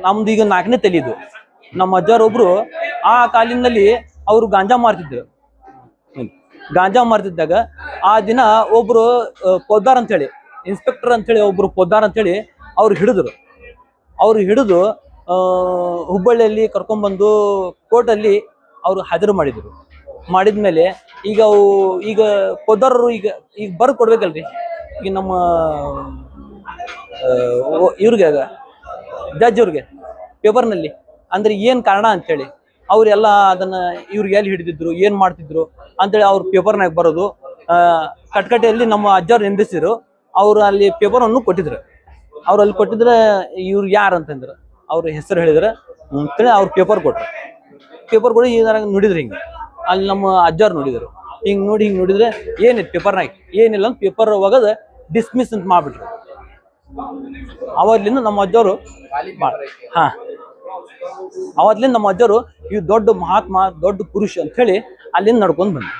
ನಮ್ದು ಈಗ 4ನೇ ತಲೆದು. ನಮ್ಮ ಅಜ್ಜವ್ರೊಬ್ರು ಆ ಕಾಲಿನಲ್ಲಿ ಅವರು ಗಾಂಜಾ ಮಾರ್ತಿದ್ದಾಗ ಆ ದಿನ ಒಬ್ರು ಪೊದ್ದಾರ್ ಅಂತೇಳಿ, ಇನ್ಸ್ಪೆಕ್ಟರ್ ಅಂತೇಳಿ ಒಬ್ರು ಪೊದ್ದಾರ್ ಅಂತೇಳಿ ಅವ್ರು ಹಿಡಿದು ಹುಬ್ಬಳ್ಳಿಯಲ್ಲಿ ಕರ್ಕೊಂಡ್ಬಂದು ಕೋರ್ಟಲ್ಲಿ ಅವರು ಹಾಜರು ಮಾಡಿದ್ಮೇಲೆ ಈಗ ಪೊದ್ದಾರರು ಈಗ ಬರೆದು ಕೊಡ್ಬೇಕಲ್ರಿ. ಈಗ ನಮ್ಮ ಇವ್ರಿಗೆ ಜಡ್ಜ್ ಅವ್ರಿಗೆ ಪೇಪರ್ನಲ್ಲಿ ಅಂದ್ರೆ ಏನು ಕಾರಣ ಅಂತೇಳಿ ಅವರೆಲ್ಲ ಅದನ್ನ ಇವ್ರಿಗೆ ಎಲ್ಲಿ ಹಿಡಿದಿದ್ರು, ಏನು ಮಾಡ್ತಿದ್ರು ಅಂತೇಳಿ ಅವ್ರ ಪೇಪರ್ನಾಗ ಬರೋದು. ಕಟ್ಕಟೆಯಲ್ಲಿ ನಮ್ಮ ಅಜ್ಜವ್ರು ನಿಂದಿಸಿದ್ರು. ಅವ್ರು ಅಲ್ಲಿ ಪೇಪರನ್ನು ಕೊಟ್ಟಿದ್ರು. ಅವ್ರು ಅಲ್ಲಿ ಕೊಟ್ಟಿದ್ರೆ ಇವ್ರು ಯಾರು ಅಂತಂದ್ರೆ ಅವ್ರ ಹೆಸರು ಹೇಳಿದ್ರೆ ಅಂತೇಳಿ ಅವ್ರು ಪೇಪರ್ ಕೊಟ್ಟು ಏನಾರ ನೋಡಿದ್ರು. ಹಿಂಗೆ ಅಲ್ಲಿ ನಮ್ಮ ಅಜ್ಜವ್ರು ನೋಡಿದ್ರು. ಹಿಂಗೆ ನೋಡಿದ್ರೆ ಏನಿತ್ತು ಪೇಪರ್ನಾಗ, ಏನಿಲ್ಲ ಅಂತ ಪೇಪರ್ ಒಗದ ಡಿಸ್ಮಿಸ್ ಅಂತ ಮಾಡ್ಬಿಟ್ರು. ಅವತ್ತಿಂದ ನಮ್ಮ ಅಜ್ಜವರು ಅವತ್ತಿಂದ ನಮ್ಮ ಅಜ್ಜವರು ಇವ್ ದೊಡ್ಡ ಮಹಾತ್ಮ, ದೊಡ್ಡ ಪುರುಷ ಅಂತ ಹೇಳಿ ಅಲ್ಲಿಂದ ನಡ್ಕೊಂಡ್ ಬಂದ್ರು.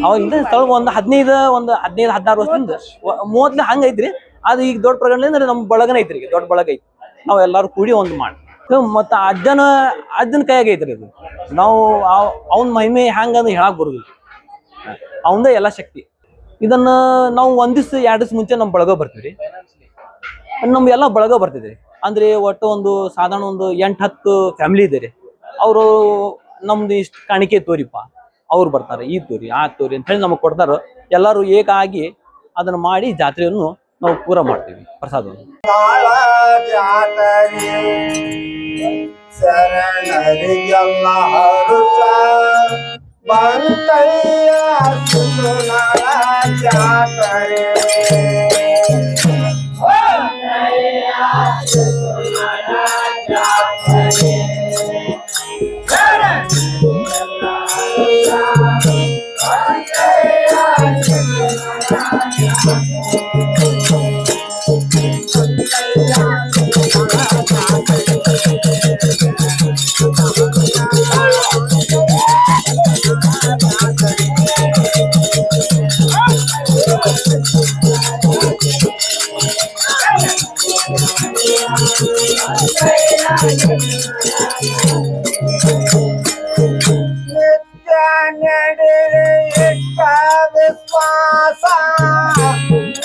ಅವಾಗಿಂದ ಸ್ಥಳ ಒಂದು 15-16 ವರ್ಷದಿಂದ 30 ಹಂಗೈತ್ರಿ. ಅದು ಈಗ ದೊಡ್ಡ ಪ್ರಕರಣ ಅಂದ್ರೆ ನಮ್ಮ ಬಳಗನ ಐತ್ರಿ, ಈಗ ದೊಡ್ಡ ಬಳಗ ಐತಿ. ನಾವ್ ಎಲ್ಲಾರು ಕೂಡಿ ಒಂದು ಮಾಡಿ ಮತ್ತ ಅಜ್ಜನ ಕೈಯಾಗ ಐತ್ರಿ ಅದು. ನಾವು ಅವನ ಮಹಿಮೆ ಹೆಂಗಂದ್ ಹೇಳಕ್ ಬರುದಿಲ್ಲ. ಅವಂದ ಎಲ್ಲ ಶಕ್ತಿ. ಇದನ್ನ ನಾವು 1 ದಿವ್ಸ 2 ದಿವ್ಸ ಮುಂಚೆ ನಮ್ ಬಳಗ ಬರ್ತೀವ್ರಿ. ಎಲ್ಲ ಬಳಗ ಬರ್ತಿದ್ರಿ. ಅಂದ್ರೆ ಒಟ್ಟು ಒಂದು ಸಾಧಾರಣ ಒಂದು 8-10 ಫ್ಯಾಮಿಲಿ ಇದೆ ರೀ. ಅವರು ನಮ್ದು ಇಷ್ಟು ಕಾಣಿಕೆ ತೋರಿಪ್ಪ, ಅವ್ರು ಬರ್ತಾರೆ, ಈ ತೋರಿ ಆ ತೋರಿ ಅಂತ ಹೇಳಿ ನಮಗೆ ಕೊಡ್ತಾರ. ಎಲ್ಲರೂ ಏಕಾಗಿ ಅದನ್ನ ಮಾಡಿ ಜಾತ್ರೆಯನ್ನು ನಾವು ಪೂರ ಮಾಡ್ತೀವಿ ಪ್ರಸಾದವನ್ನು.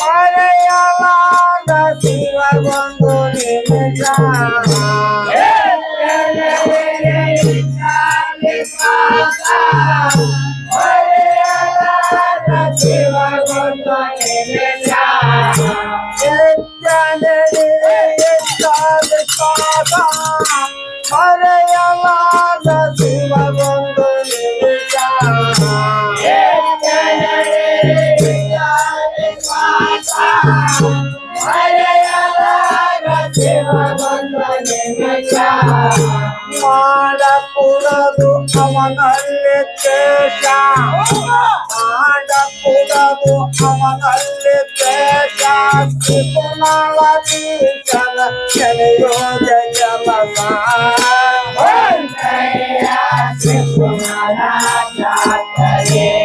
ಮರೆಯಲಾದ ಶಿವಗೊಂದು ನಿಮಿಷ ಮರೆಯಲಾದ ಶಿವಗೊಂದು ನಿಮಿಷ ಮಾಡಕೂಡದು ಅವನಲ್ಲಿ ದ್ವೇಷ ಮಾಡಕೂಡದು ಅವನಲ್ಲಿ ದ್ವೇಷ ತ್ರಿಪುಣಾವತೀಶನ ನೆನೆಯೋದ ಕೆಲಸ ತ್ರಿಪುಣರ ಜಾತ್ರೆ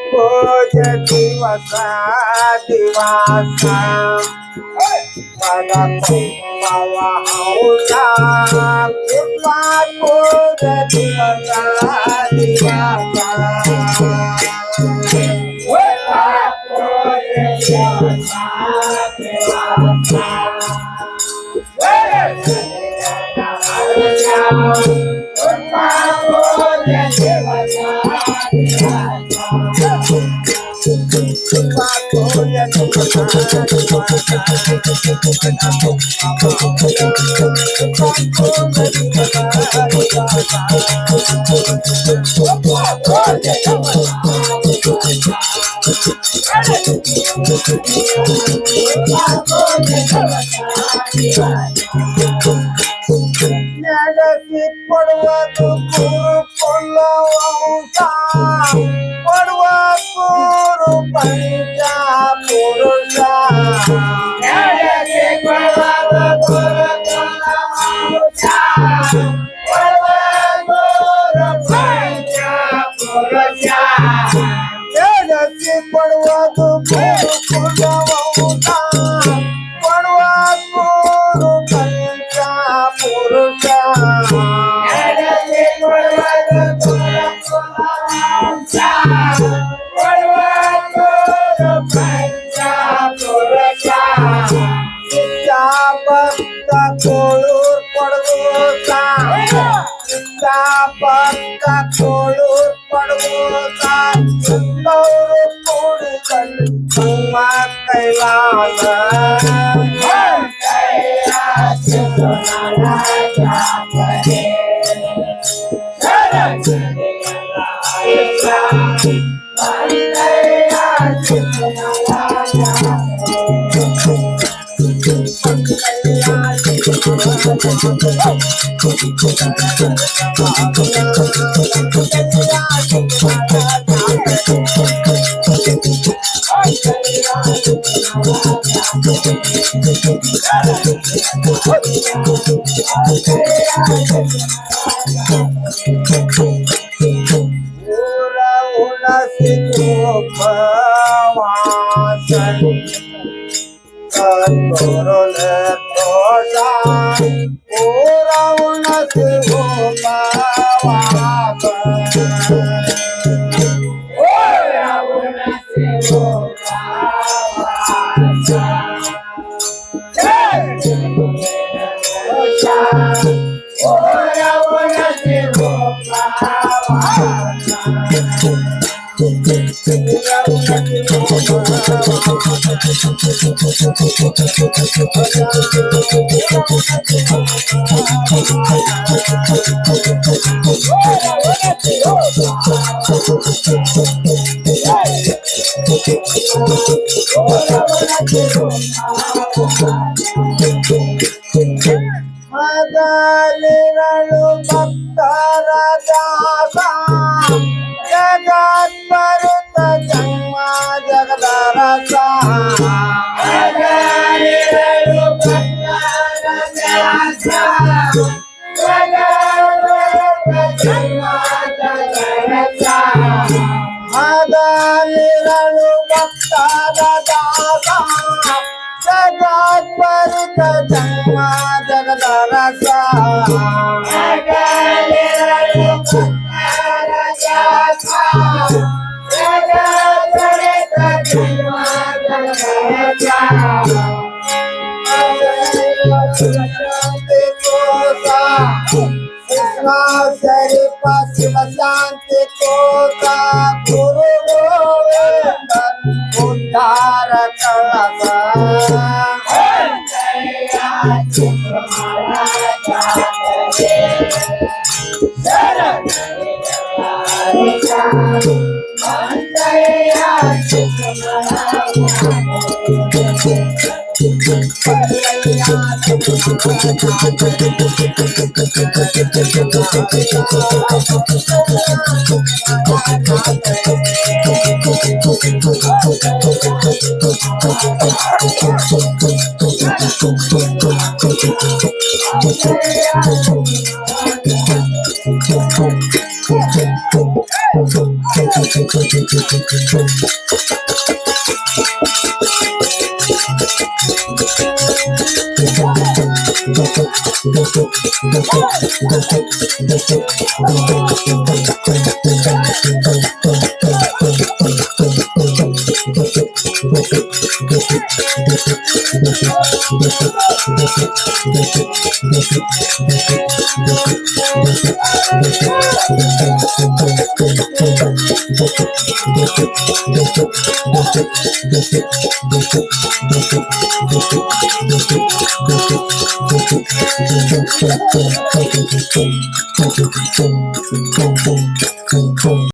ಪೂಜ ದಿವಸ ದಿವಸ ಪದ ಕುಂಭವ ಹೌದ ಪೂಜ ದಿವಸ ನಡೆಸಿ ಕೊಡುವುದು ಗುರು ಪುಲ್ಲವಂಶ ಕೊಡುವ ಗುರು ಪಂಚ ಪುರುಷ ನಡೆಸಿ ಕೊಡುವುದು ಗುರು ಪುಲ್ಲವಂಶ ಕೊಡುವ ಗುರು ಪಂಚ ಪುರುಷ ನಡೆಸಿ ಕೊಡುವುದು ಗುರು ಪುಲ್ಲವಂಶ ಕೊಡುವ ಗುರು ಪಂಚ ಪುರುಷ ನಡೆಸಿ ಕೊಡುವುದು ಗುರು ಪುಲ್ಲವಂಶ ಕೊಡುವ ಗುರು ಪಂಚ ಪುರುಷ ಭಕ್ತ ಕೋಳೂರ್ ಕೊಡಗೋತ ಭಕ್ತ ಕೋಳೂರ್ ಕೊಡಗೋತ ಅವರು ಕೂಡಿದಲ್ಲಿ ತುಂಬ ಕೈಲಾಸ ಊರ ಉಣಸಿ ಗೋಪವಾಸನ್ ಕತ್ತೋರಲೆ ತೋಷ ಊರ ಉಣಸಿ ಮದಲಿರಳು ಭಕ್ತರ ದಾಸ ಜನ್ಮ ಜಗದ ರಸ ಶರೀಫ ಶಿವ ಶಾಂತಿ ಕೋಟ ಗುರು ಗೋವಿಂದ ಉದ್ಧಾರ ಕಳಸ